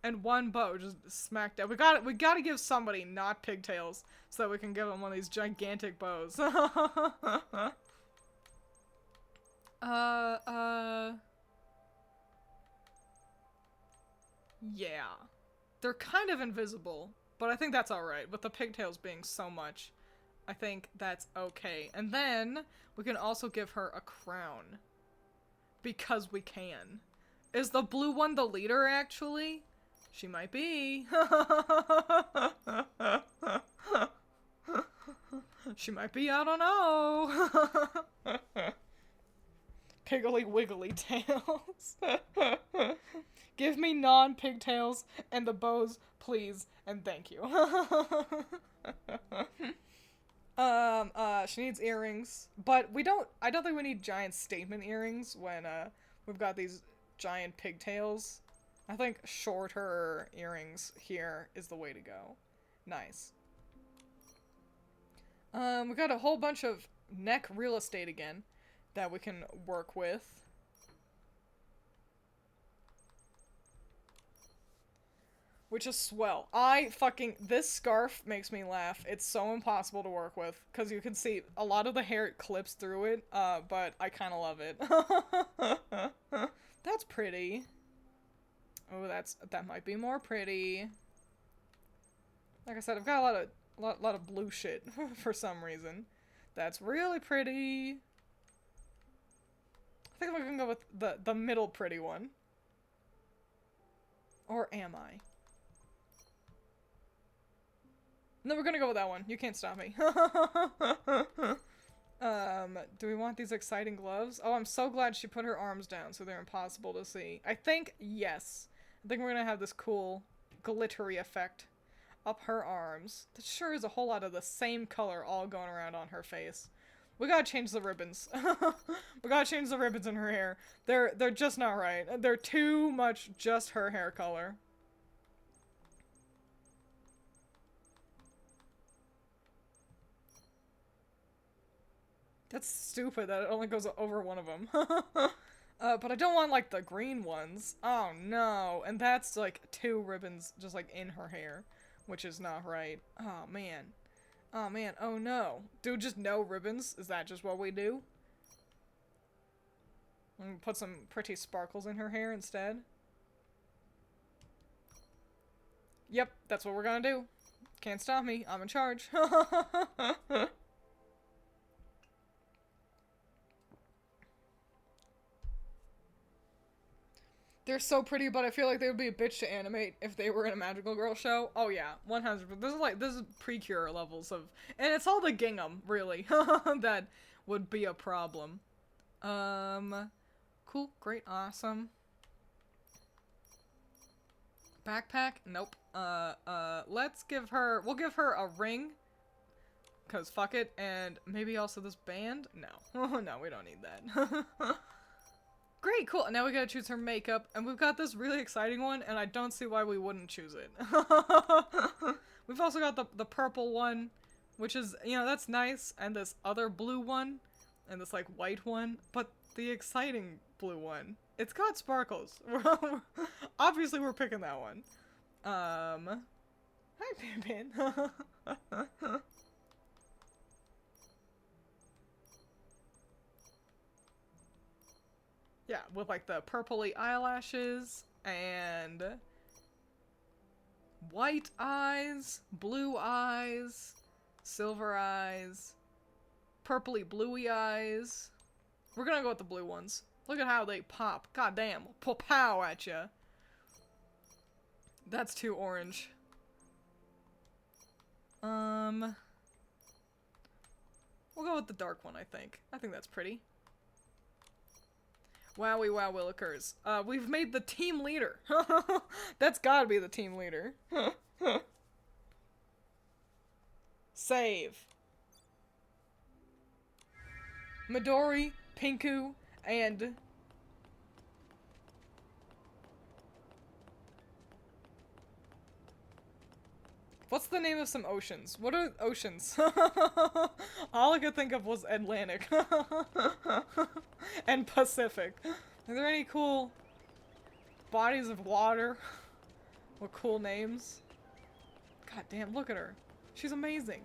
And one bow just smacked out. We gotta give somebody not pigtails so that we can give them one of these gigantic bows. Yeah. They're kind of invisible, but I think that's alright. With the pigtails being so much, I think that's okay. And then we can also give her a crown. Because we can. Is the blue one the leader, actually? She might be. She might be, I don't know. Piggly wiggly tails. Give me non-pigtails and the bows, please, and thank you. She needs earrings, but I don't think we need giant statement earrings when, we've got these giant pigtails. I think shorter earrings here is the way to go. Nice. We got a whole bunch of neck real estate again that we can work with. Which is swell. This scarf makes me laugh. It's so impossible to work with, because you can see a lot of the hair clips through it, but I kind of love it. That's pretty. Oh, that might be more pretty. Like I said, I've got a lot of blue shit for some reason. That's really pretty. I think we're gonna go with the middle pretty one. Or am I? No, we're gonna go with that one. You can't stop me. Do we want these exciting gloves? Oh, I'm so glad she put her arms down so they're impossible to see. I think, yes. I think we're gonna have this cool glittery effect up her arms. That sure is a whole lot of the same color all going around on her face. We gotta change the ribbons. We gotta change the ribbons in her hair. They're just not right. They're too much just her hair color. That's stupid that it only goes over one of them. But I don't want, like, the green ones. Oh, no. And that's, like, 2 ribbons just, like, in her hair, which is not right. Oh, man. Oh, man. Oh, no. Do just no ribbons? Is that just what we do? I'm gonna put some pretty sparkles in her hair instead. Yep, that's what we're gonna do. Can't stop me. I'm in charge. They're so pretty, but I feel like they would be a bitch to animate if they were in a magical girl show. Oh yeah, 100%. This is Precure levels of, and it's all the gingham, really, that would be a problem. Cool, great, awesome. Backpack? Nope. We'll give her a ring. Cause fuck it, and maybe also this band? No. No, we don't need that. Great, cool. Now we gotta choose her makeup, and we've got this really exciting one, and I don't see why we wouldn't choose it. We've also got the purple one, which is, you know, that's nice, and this other blue one, and this, like, white one, but the exciting blue one, it's got sparkles. Obviously, we're picking that one. Hi, Pimpin. Yeah, with, like, the purpley eyelashes, and white eyes, blue eyes, silver eyes, purpley bluey eyes. We're gonna go with the blue ones. Look at how they pop. God damn. Pow at ya. That's too orange. We'll go with the dark one, I think. I think that's pretty. Wowie wow willikers. We've made the team leader. That's gotta be the team leader. Save. Midori, Pinku, and... What's the name of some oceans? What are oceans? All I could think of was Atlantic. And Pacific. Are there any cool bodies of water with cool names? God damn, look at her. She's amazing.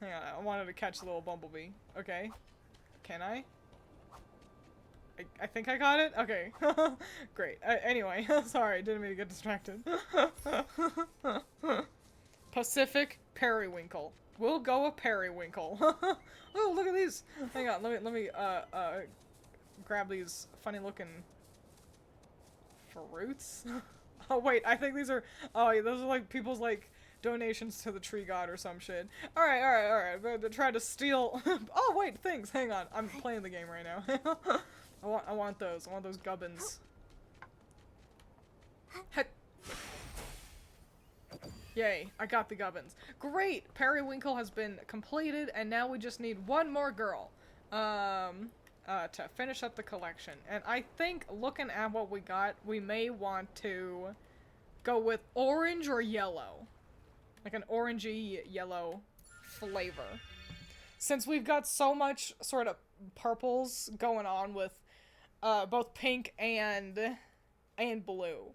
Hang on, I wanted to catch the little bumblebee. Okay. Can I? I think I got it? Okay. Great. Anyway, sorry, didn't mean to get distracted. Pacific Periwinkle. We'll go with Periwinkle. Oh, look at these! Hang on, let me grab these funny looking fruits. Oh wait, I think these are, oh yeah, those are like people's like donations to the tree god or some shit. Alright. They're trying to steal. Oh wait, things. Hang on, I'm playing the game right now. I want those. I want those gubbins. Heck. Yay, I got the gubbins. Great! Periwinkle has been completed, and now we just need one more girl. To finish up the collection. And I think, looking at what we got, we may want to go with orange or yellow. Like an orangey yellow flavor. Since we've got so much sort of purples going on with both pink and blue.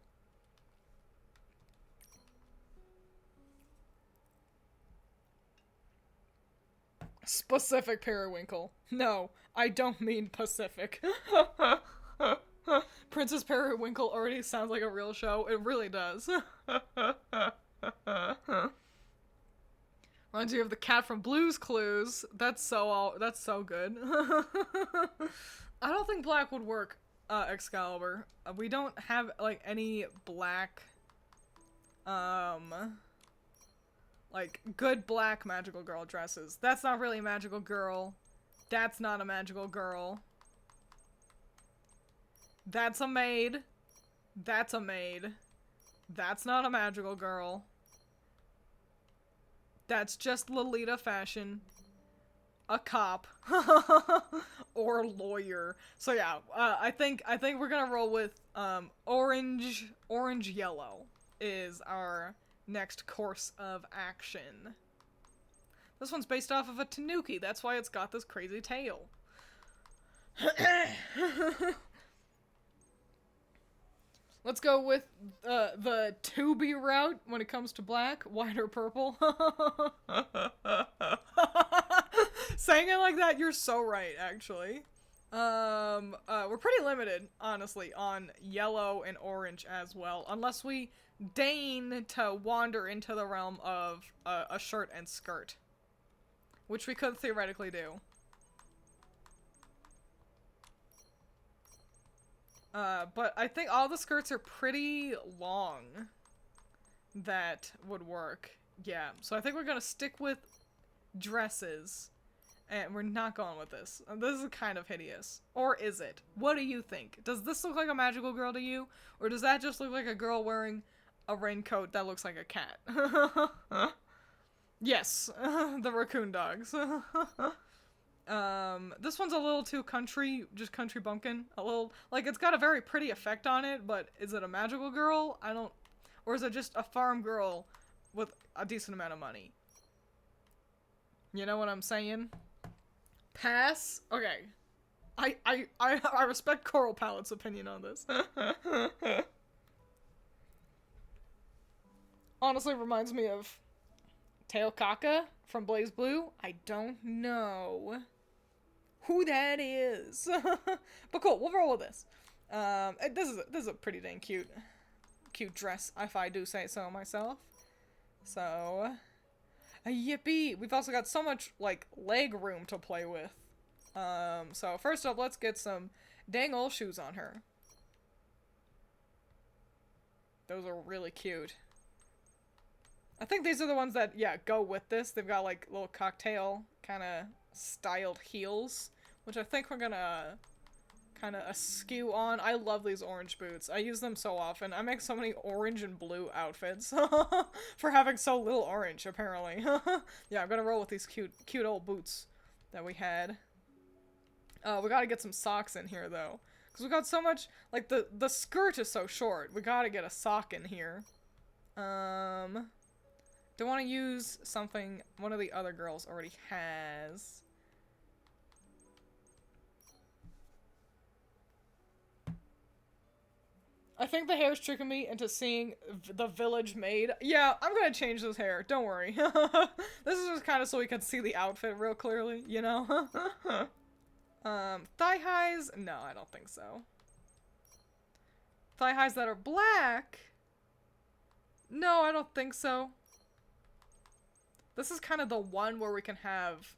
Specific Periwinkle. No, I don't mean Pacific. Princess Periwinkle already sounds like a real show. It really does. Reminds you of the cat from Blue's Clues. That's so good. I don't think black would work, Excalibur. We don't have, like, any black, like, good black magical girl dresses. That's not really a magical girl. That's not a magical girl. That's a maid. That's a maid. That's not a magical girl. That's just Lolita fashion. A cop. Or lawyer. So yeah, I think we're gonna roll with, orange yellow is our next course of action. This one's based off of a tanuki, that's why it's got this crazy tail. Let's go with the to-be route when it comes to black, white or purple. Saying it like that, you're so right, actually. We're pretty limited, honestly, on yellow and orange as well, unless we deign to wander into the realm of a shirt and skirt, which we could theoretically do. But I think all the skirts are pretty long that would work. Yeah, so I think we're gonna stick with dresses, and we're not going with this. This is kind of hideous. Or is it? What do you think? Does this look like a magical girl to you? Or does that just look like a girl wearing a raincoat that looks like a cat? Yes, the raccoon dogs. This one's a little too country, just country bumpkin. A little, like, it's got a very pretty effect on it, but is it a magical girl? I don't, or is it just a farm girl with a decent amount of money? You know what I'm saying? Pass? Okay. I respect Coral Palette's opinion on this. Honestly, reminds me of Teokaka from Blaze Blue. I don't know who that is. But cool, we'll roll with this. This is a pretty dang cute dress, if I do say so myself. So, yippee! We've also got so much, like, leg room to play with. So first up, let's get some dang old shoes on her. Those are really cute. I think these are the ones that, yeah, go with this. They've got, like, little cocktail kind of styled heels, which I think we're gonna kind of askew on. I love these orange boots. I use them so often. I make so many orange and blue outfits for having so little orange, apparently. Yeah, I'm gonna roll with these cute old boots that we had. We gotta get some socks in here, though. Because we got so much, like, the skirt is so short. We gotta get a sock in here. Don't want to use something one of the other girls already has. I think the hair's tricking me into seeing the village maid. Yeah, I'm gonna change this hair. Don't worry. This is just kind of so we can see the outfit real clearly, you know? Thigh highs? No, I don't think so. Thigh highs that are black? No, I don't think so. This is kind of the one where we can have,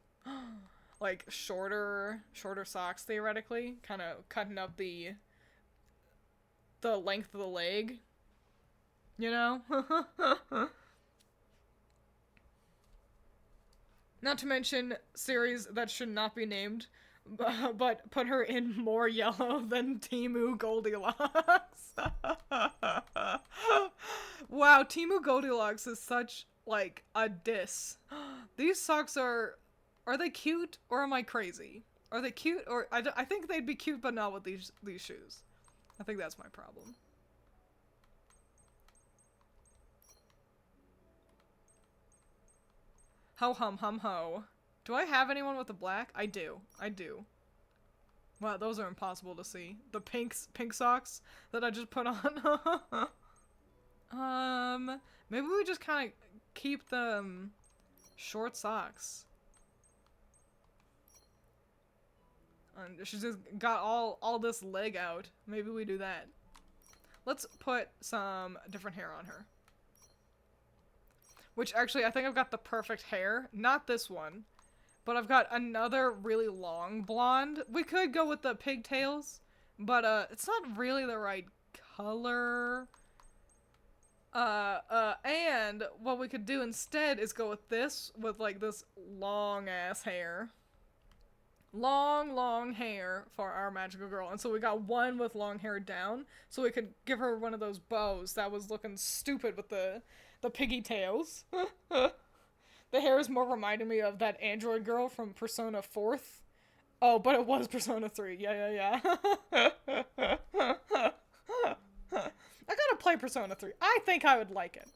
like, shorter socks, theoretically. Kind of cutting up the length of the leg. You know? Not to mention series that should not be named, but put her in more yellow than Timu Goldilocks. Wow, Timu Goldilocks is such, like, a diss. These socks are they cute, or am I crazy? Are they cute, or I think they'd be cute, but not with these shoes. I think that's my problem. Ho hum hum ho. Do I have anyone with the black? I do. I do. Wow, those are impossible to see. The pink socks that I just put on. Maybe we just kind of keep them short socks. And she's just got all this leg out. Maybe we do that. Let's put some different hair on her. Which actually, I think I've got the perfect hair. Not this one. But I've got another really long blonde. We could go with the pigtails. But, it's not really the right color. And what we could do instead is go with this. With, like, this long-ass hair. Long hair for our magical girl. And so we got one with long hair down. So we could give her one of those bows that was looking stupid with the piggy tails. The hair is more reminding me of that android girl from Persona 4th. Oh, but it was Persona 3. Yeah. I gotta play Persona 3. I think I would like it.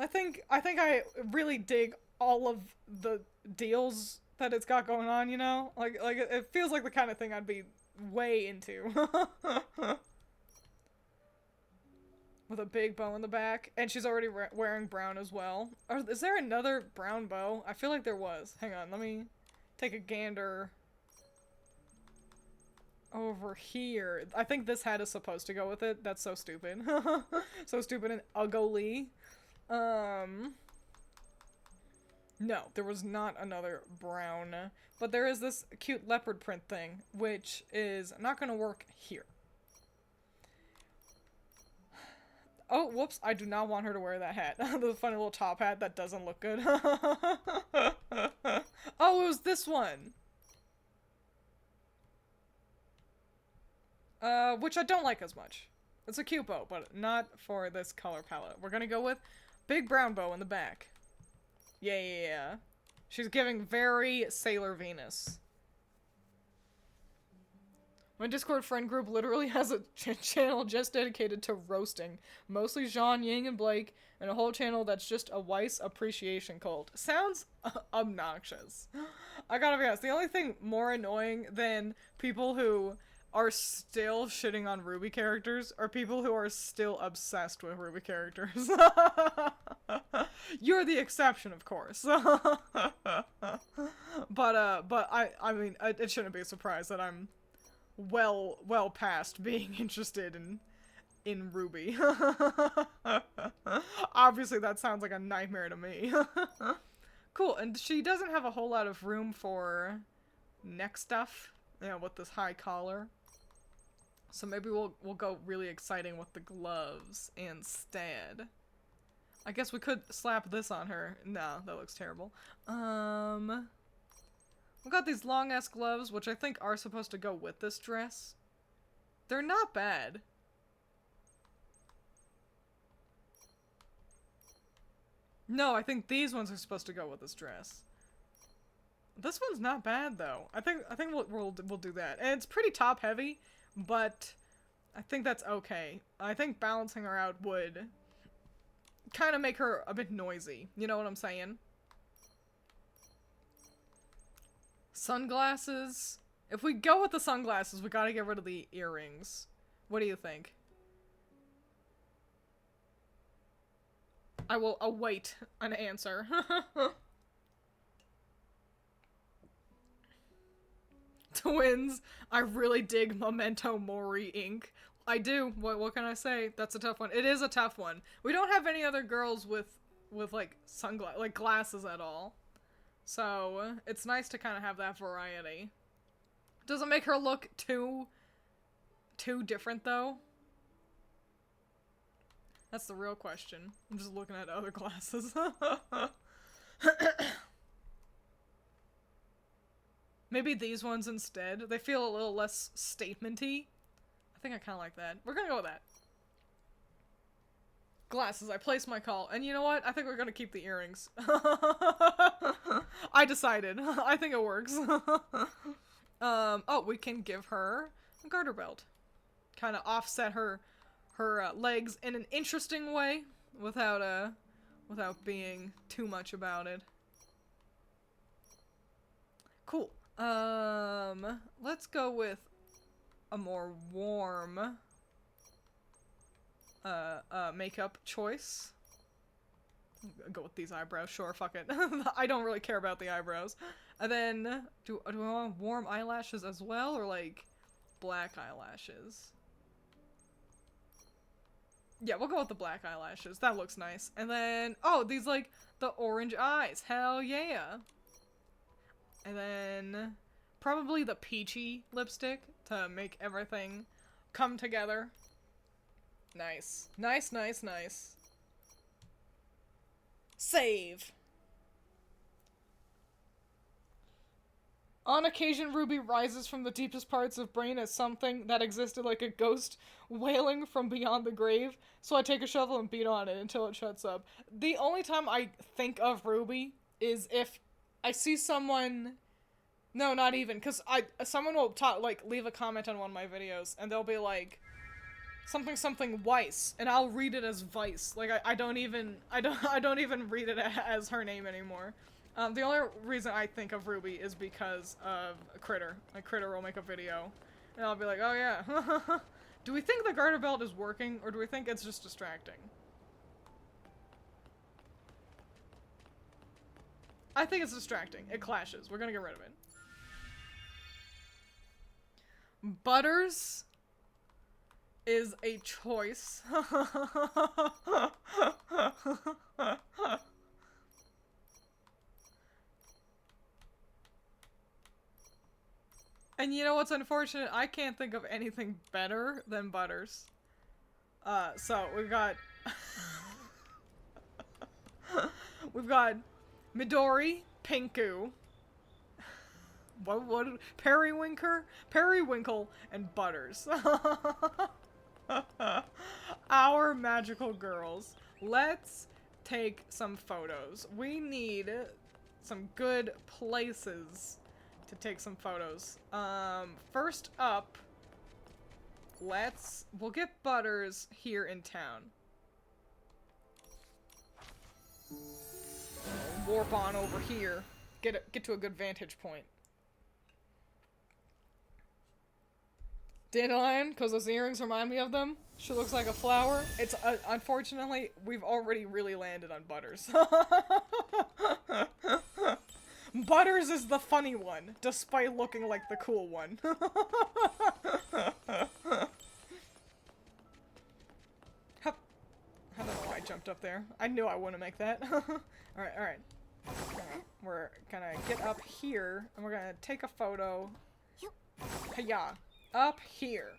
I think I really dig all of the deals that it's got going on, you know? Like it feels like the kind of thing I'd be way into. With a big bow in the back. And she's already wearing brown as well. Or is there another brown bow? I feel like there was. Hang on, let me take a gander over here. I think this hat is supposed to go with it. That's so stupid. So stupid and ugly. No, there was not another brown. But there is this cute leopard print thing, which is not gonna work here. Oh, whoops, I do not want her to wear that hat. The funny little top hat that doesn't look good. Oh, it was this one. Which I don't like as much. It's a cute bow, but not for this color palette. We're gonna go with big brown bow in the back. Yeah. She's giving very Sailor Venus. My Discord friend group literally has a channel just dedicated to roasting. Mostly Jean, Ying, and Blake, and a whole channel that's just a Weiss appreciation cult. Sounds obnoxious. I gotta be honest, the only thing more annoying than people who are still shitting on Ruby characters are people who are still obsessed with Ruby characters. You're the exception, of course. But I mean, it shouldn't be a surprise that I'm well past being interested in Ruby. Obviously that sounds like a nightmare to me. Cool, and she doesn't have a whole lot of room for neck stuff, you know, with this high collar. So maybe we'll go really exciting with the gloves instead. I guess we could slap this on her. No, that looks terrible. We've got these long-ass gloves, which I think are supposed to go with this dress. They're not bad. No, I think these ones are supposed to go with this dress. This one's not bad, though. I think we'll do that. And it's pretty top-heavy, but I think that's okay. I think balancing her out would kind of make her a bit noisy. You know what I'm saying? Sunglasses. If we go with the sunglasses, we gotta get rid of the earrings. What do you think? I will await an answer. Twiins. I really dig Memento Mori ink. I do. What can I say? That's a tough one. It is a tough one. We don't have any other girls with like glasses at all. So, it's nice to kind of have that variety. Doesn't make her look too different, though. That's the real question. I'm just looking at other glasses. Maybe these ones instead. They feel a little less statement-y. I think I kind of like that. We're gonna go with that. Glasses, I placed my call. And you know what? I think we're gonna keep the earrings. I decided. I think it works. Oh, we can give her a garter belt. Kind of offset her legs in an interesting way without being too much about it. Cool. Let's go with a more warm makeup choice. Go with these eyebrows, sure, fuck it. I don't really care about the eyebrows. And then, do I want warm eyelashes as well, or like black eyelashes? Yeah, we'll go with the black eyelashes. That looks nice. And then, oh, these like the orange eyes. Hell yeah. And then probably the peachy lipstick to make everything come together. Nice. Nice, nice, nice. Save. On occasion, Ruby rises from the deepest parts of brain as something that existed like a ghost wailing from beyond the grave, so I take a shovel and beat on it until it shuts up. The only time I think of Ruby is if I see someone... No, not even, because someone will leave a comment on one of my videos, and they'll be like, something Weiss, and I'll read it as Vice. Like, I don't even read it as her name anymore. The only reason I think of Ruby is because of a Critter. Like, Critter will make a video, and I'll be like, oh yeah. Do we think the garter belt is working, or do we think it's just distracting? I think it's distracting. It clashes. We're gonna get rid of it. Butters is a choice. And you know what's unfortunate? I can't think of anything better than Butters. So we've got we've got Midori, Pinku, what Periwinkle, and Butters. Our magical girls. Let's take some photos. We need some good places to take some photos. First up, we'll get Butters here in town. Warp on over here. Get to a good vantage point. Dandelion, because those earrings remind me of them. She looks like a flower. It's, unfortunately, we've already really landed on Butters. Butters is the funny one, despite looking like the cool one. I don't know why I jumped up there. I knew I wouldn't make that. Alright, alright. We're gonna get up here, and we're gonna take a photo. Hiya. Up here.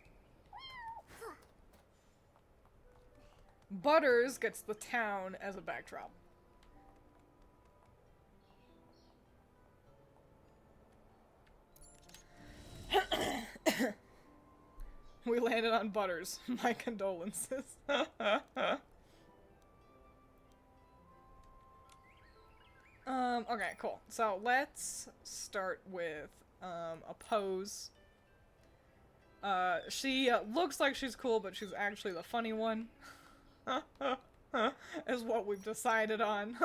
Butters gets the town as a backdrop. We landed on Butters. My condolences. Okay, cool. So let's start with a pose. She looks like she's cool, but she's actually the funny one. Is what we've decided on.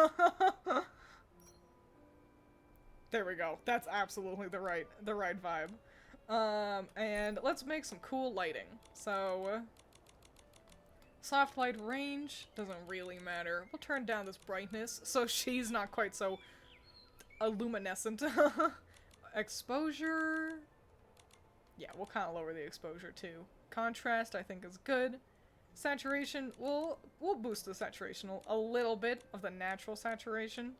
There we go. That's absolutely the right vibe. And let's make some cool lighting. So, soft light range doesn't really matter. We'll turn down this brightness so she's not quite so illuminescent. Exposure. Yeah, we'll kind of lower the exposure too. Contrast, I think, is good. Saturation, we'll boost the saturation a little bit of the natural saturation.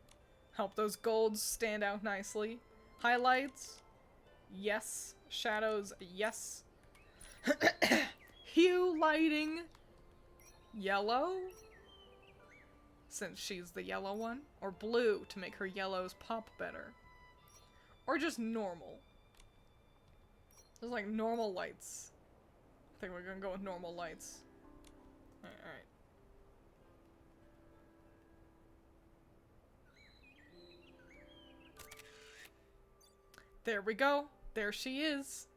Help those golds stand out nicely. Highlights, yes. Shadows, yes. Hue lighting, yellow, since she's the yellow one. Or blue to make her yellows pop better. Or just normal. Just like normal lights. I think we're gonna go with normal lights. Alright. There we go. There she is.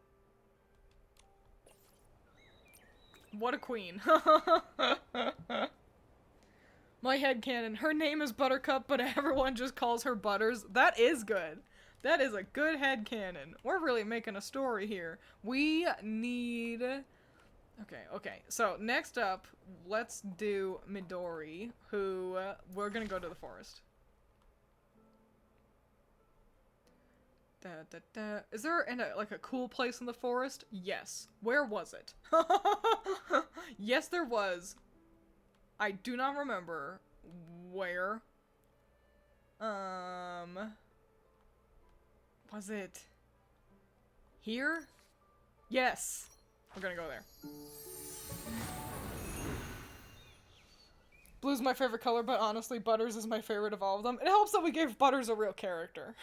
What a queen. My headcanon. Her name is Buttercup, but everyone just calls her Butters. That is good. That is a good headcanon. We're really making a story here. We need... Okay. So, next up, let's do Midori, who... we're gonna go to the forest. Is there like a cool place in the forest? Yes. Where was it? Yes, there was. I do not remember where. Was it here? Yes. We're gonna go there. Blue's my favorite color, but honestly, Butters is my favorite of all of them. It helps that we gave Butters a real character.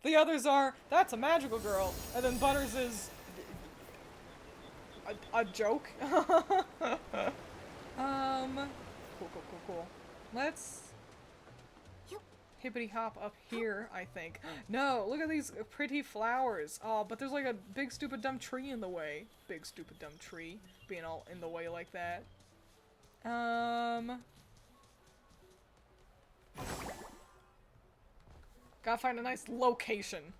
The others are, that's a magical girl, and then Butters is... a joke? Cool. Let's... hippity hop up here, I think. No, look at these pretty flowers. Oh, but there's like a big stupid dumb tree in the way. Big stupid dumb tree being all in the way like that. Gotta find a nice location.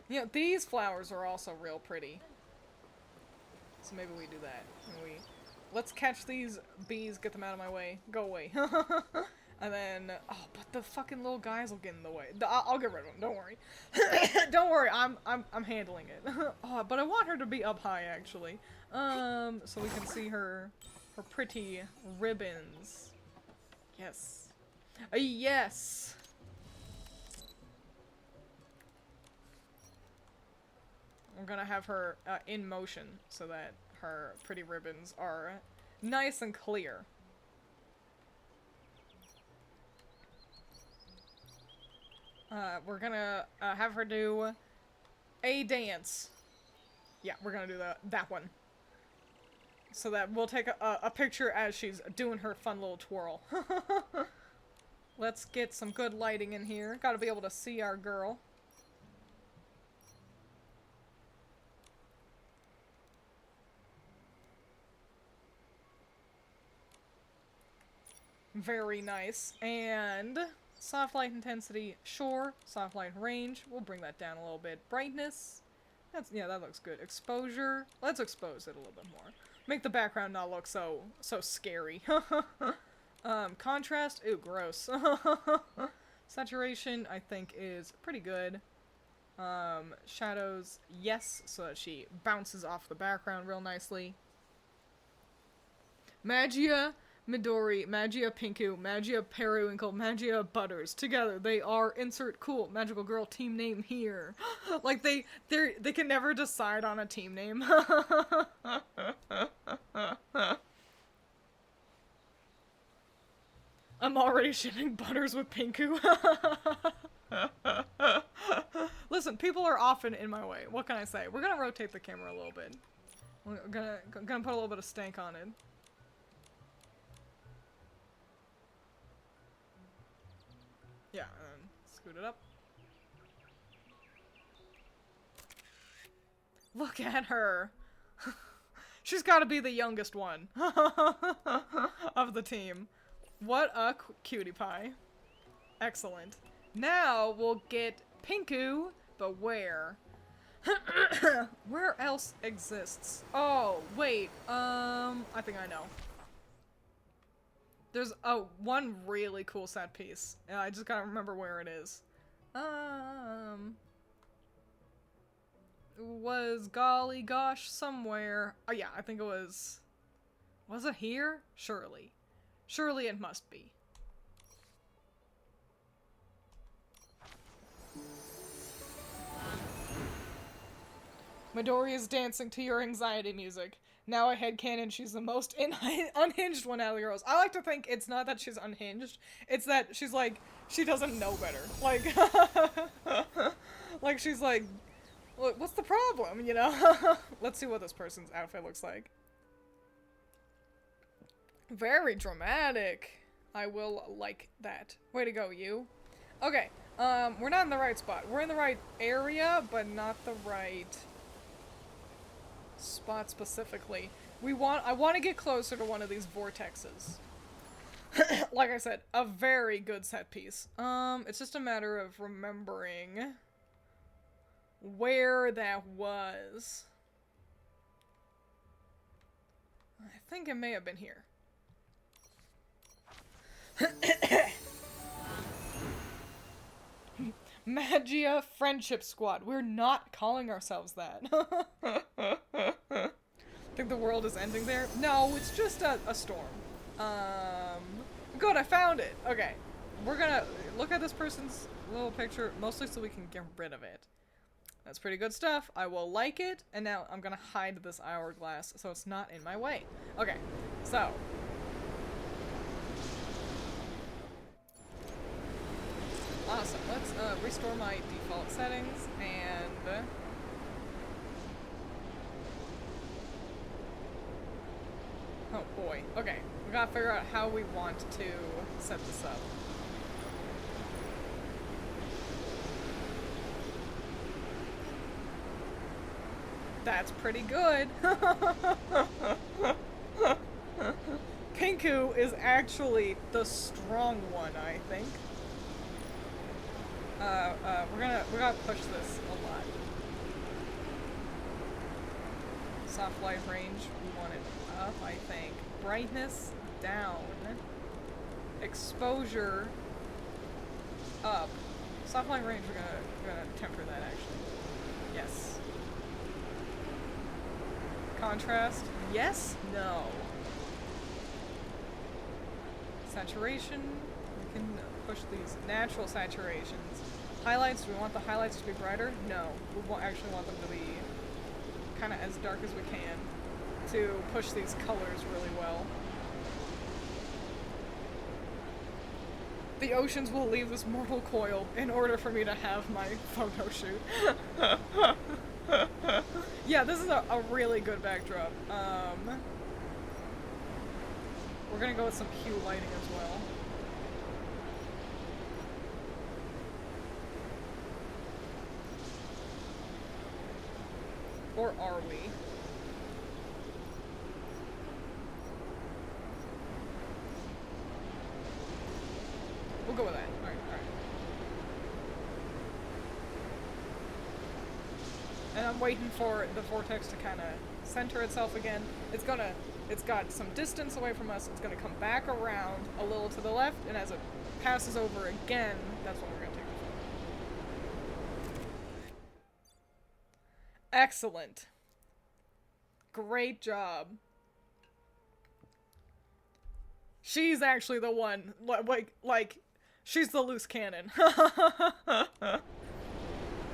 Yeah, these flowers are also real pretty. So maybe we do that. Let's catch these bees, get them out of my way. Go away. And then, oh, but the fucking little guys will get in the way. I'll get rid of them. Don't worry. Don't worry. I'm handling it. Oh, but I want her to be up high actually. So we can see her pretty ribbons. Yes. Yes. We're gonna have her in motion so that her pretty ribbons are nice and clear. We're gonna have her do a dance. Yeah, we're gonna do that one. So that we'll take a picture as she's doing her fun little twirl. Let's get some good lighting in here. Gotta be able to see our girl. Very nice. And soft light intensity, sure. Soft light range, we'll bring that down a little bit. Brightness, yeah, that looks good. Exposure, let's expose it a little bit more. Make the background not look so scary. Contrast, ew, gross. Saturation, I think, is pretty good. Shadows, yes, so that she bounces off the background real nicely. Magia, Midori, Magia Pinku, Magia Periwinkle, Magia Butters. Together, they are insert cool magical girl team name here. Like, they can never decide on a team name. I'm already shipping Butters with Pinku. Listen, people are often in my way. What can I say? We're gonna rotate the camera a little bit. We're gonna put a little bit of stank on it. Yeah, and scoot it up. Look at her. She's got to be the youngest one of the team. What a cutie pie. Excellent. Now we'll get Pinku, but where? Where else exists? Oh, wait. I think I know. There's one really cool set piece. I just gotta remember where it is. Was golly gosh somewhere. Oh yeah, I think it was. Was it here? Surely. Surely it must be. Midori is dancing to your anxiety music. Now I headcanon she's the most unhinged one out of the girls. I like to think it's not that she's unhinged, it's that she's like, she doesn't know better. Like, like she's like, what's the problem, you know? Let's see what this person's outfit looks like. Very dramatic. I will like that. Way to go, you. Okay, we're not in the right spot. We're in the right area, but not the right spot specifically. I want to get closer to one of these vortexes. Like I said, a very good set piece. It's just a matter of remembering where that was. I think it may have been here. Magia Friendship Squad. We're not calling ourselves that. Think the world is ending there? No, it's just a storm. Good, I found it. Okay. We're gonna look at this person's little picture, mostly so we can get rid of it. That's pretty good stuff. I will like it, and now I'm gonna hide this hourglass so it's not in my way. Okay, so. Awesome. Let's restore my default settings and oh boy. Okay. We gotta figure out how we want to set this up. That's pretty good. Pinku is actually the strong one, I think. We're gonna push this a lot. Soft light range, we want it up, I think. Brightness, down. Exposure, up. Soft light range, we're gonna temper that, actually. Yes. Contrast, yes, no. Saturation, we can push these natural saturations. Highlights, do we want the highlights to be brighter? No. We actually want them to be kind of as dark as we can to push these colors really well. The oceans will leave this mortal coil in order for me to have my photo shoot. Yeah, this is a really good backdrop. We're gonna go with some hue lighting as well. Or are we? We'll go with that. Alright, alright. And I'm waiting for the vortex to kind of center itself again. It's got some distance away from us. It's gonna come back around a little to the left, and as it passes over again, that's when we're gonna take the photo. Excellent. Great job. She's actually the one, like, she's the loose cannon.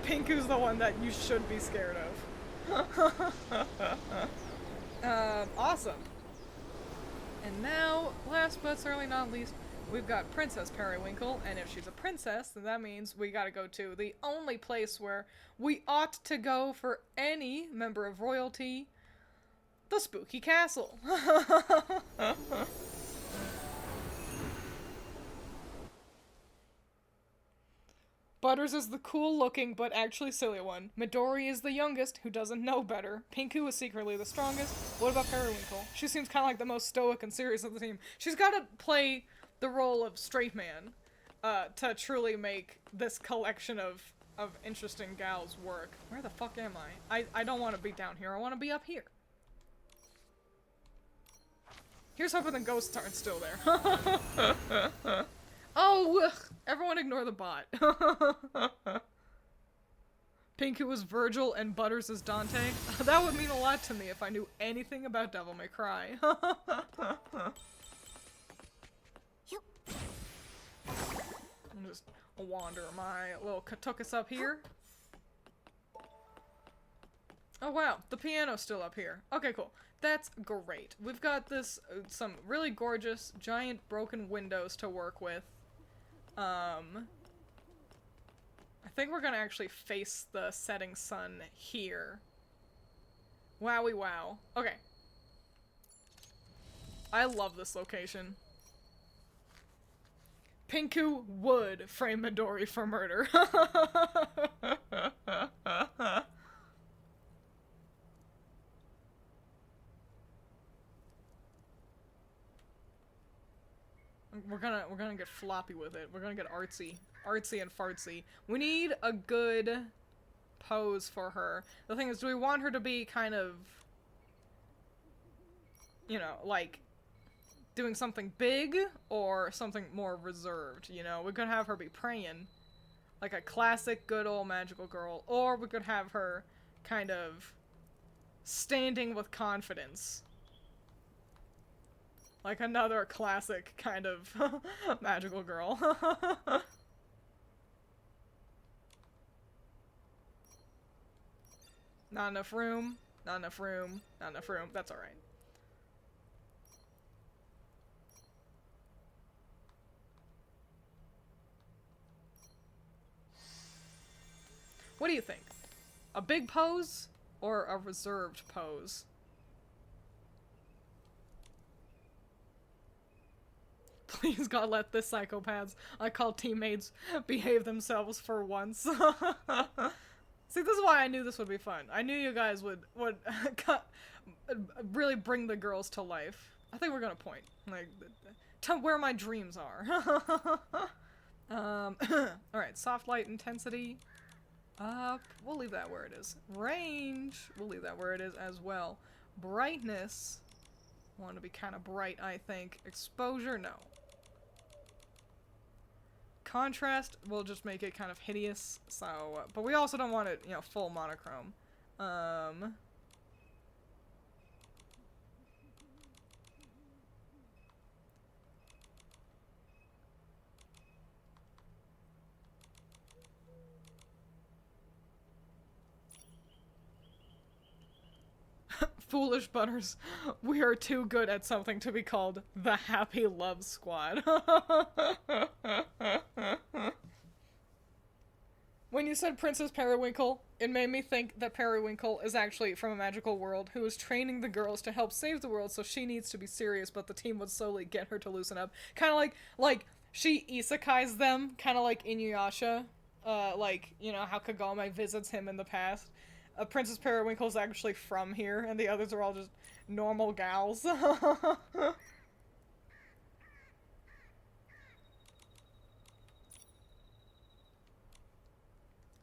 Pinku's the one that you should be scared of. Awesome. And now, last but certainly not least, we've got Princess Periwinkle, and if she's a princess, then that means we gotta go to the only place where we ought to go for any member of royalty, the Spooky Castle. Butters is the cool-looking but actually silly one. Midori is the youngest, who doesn't know better. Pinku is secretly the strongest. What about Periwinkle? She seems kind of like the most stoic and serious of the team. She's got to play the role of straight man to truly make this collection of interesting gals work. Where the fuck am I? I don't want to be down here. I want to be up here. Here's hoping the ghosts aren't still there. Oh, ugh. Everyone ignore the bot. Pinku is Virgil and Butters is Dante. That would mean a lot to me if I knew anything about Devil May Cry. I'll just wander my little katukas up here. Oh wow, the piano's still up here. Okay, cool. That's great. We've got this, some really gorgeous, giant broken windows to work with. I think we're gonna actually face the setting sun here. Wowie wow. Okay. I love this location. Pinku would frame Midori for murder. We're gonna get floppy with it. We're gonna get artsy. Artsy and fartsy. We need a good pose for her. The thing is, do we want her to be kind of, you know, like, doing something big or something more reserved, you know? We could have her be praying, like a classic good old magical girl, or we could have her kind of standing with confidence. Like another classic kind of magical girl. Not enough room, not enough room, not enough room. That's alright. What do you think? A big pose or a reserved pose? Please, God, let the psychopaths I call teammates behave themselves for once. See, this is why I knew this would be fun. I knew you guys would really bring the girls to life. I think we're gonna point, like, to where my dreams are. Alright, soft light intensity. We'll leave that where it is. Range, we'll leave that where it is as well. Brightness, want to be kind of bright, I think. Exposure, no. Contrast, we'll just make it kind of hideous, so, but we also don't want it, you know, full monochrome. Foolish Butters, we are too good at something to be called the Happy Love Squad. When you said Princess Periwinkle, it made me think that Periwinkle is actually from a magical world who is training the girls to help save the world, so she needs to be serious, but the team would slowly get her to loosen up. Kind of like she isekais them, kind of like Inuyasha. Like, you know, how Kagome visits him in the past. Princess Periwinkle's actually from here, and the others are all just normal gals.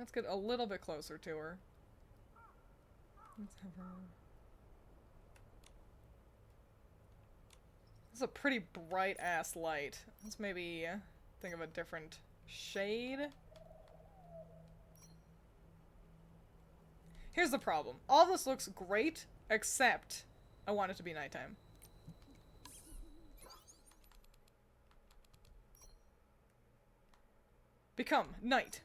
Let's get a little bit closer to her. Let's have her... This is a pretty bright-ass light. Let's maybe think of a different shade. Here's the problem. All this looks great, except I want it to be nighttime. Become night.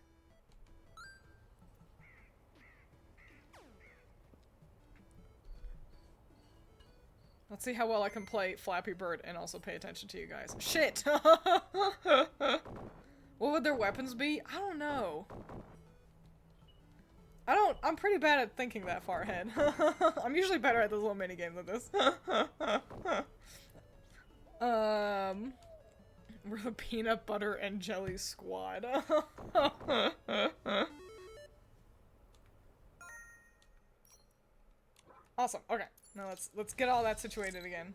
Let's see how well I can play Flappy Bird and also pay attention to you guys. Shit! What would their weapons be? I don't know. I'm pretty bad at thinking that far ahead. I'm usually better at this little minigame than this. We're the peanut butter and jelly squad. Awesome. Okay. Now let's get all that situated again.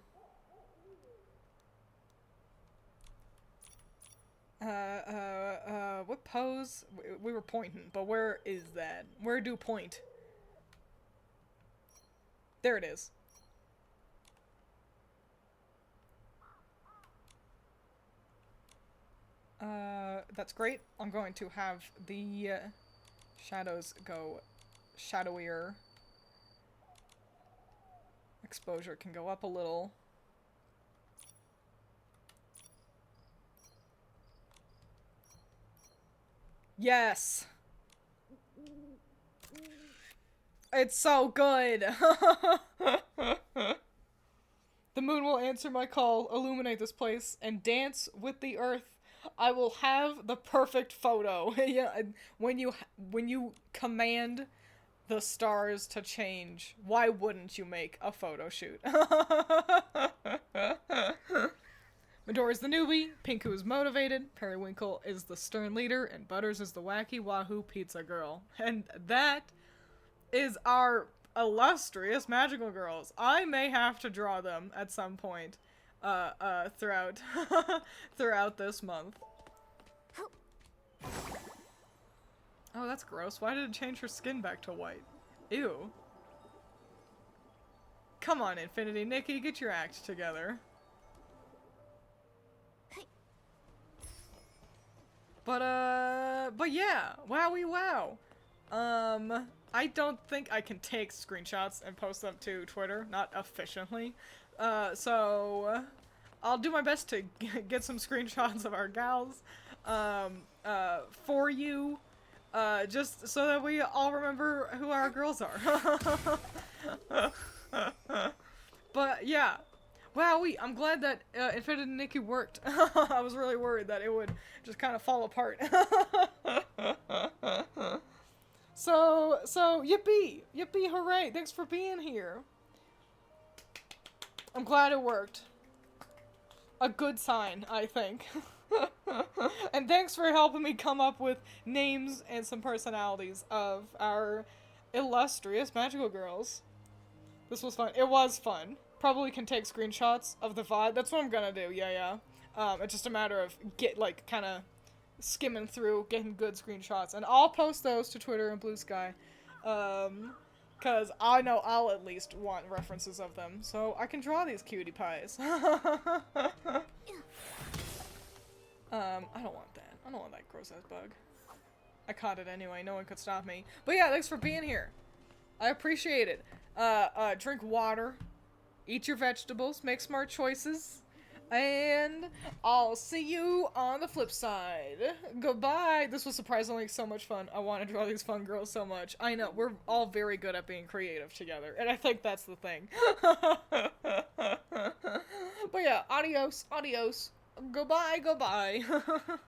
What pose? We were pointing, but where is that? Where do point? There it is. That's great. I'm going to have the shadows go shadowier. Exposure can go up a little. Yes! It's so good! The moon will answer my call, illuminate this place, and dance with the earth. I will have the perfect photo. Yeah, when you command the stars to change, why wouldn't you make a photo shoot? Midori's the newbie, Pinku is motivated, Periwinkle is the stern leader, and Butters is the wacky wahoo pizza girl. And that is our illustrious magical girls. I may have to draw them at some point throughout throughout this month. Oh, that's gross. Why did it change her skin back to white? Ew. Come on, Infinity Nikki, get your act together. But yeah, wowie wow. I don't think I can take screenshots and post them to Twitter, not efficiently. So I'll do my best to get some screenshots of our gals, for you, just so that we all remember who our girls are. But yeah. Wowie, I'm glad that Infinity Nikki worked. I was really worried that it would just kind of fall apart. So yippee! Yippee hooray! Thanks for being here. I'm glad it worked. A good sign, I think. And thanks for helping me come up with names and some personalities of our illustrious magical girls. This was fun. It was fun. Probably can take screenshots of the VOD. That's what I'm gonna do, yeah. It's just a matter of kind of skimming through, getting good screenshots. And I'll post those to Twitter and Blue Sky. Because I know I'll at least want references of them. So I can draw these cutie pies. I don't want that. I don't want that gross-ass bug. I caught it anyway. No one could stop me. But yeah, thanks for being here. I appreciate it. Drink water. Eat your vegetables, make smart choices, and I'll see you on the flip side. Goodbye! This was surprisingly so much fun. I want to draw these fun girls so much. I know, we're all very good at being creative together, and I think that's the thing. But yeah, adios, adios. Goodbye, goodbye.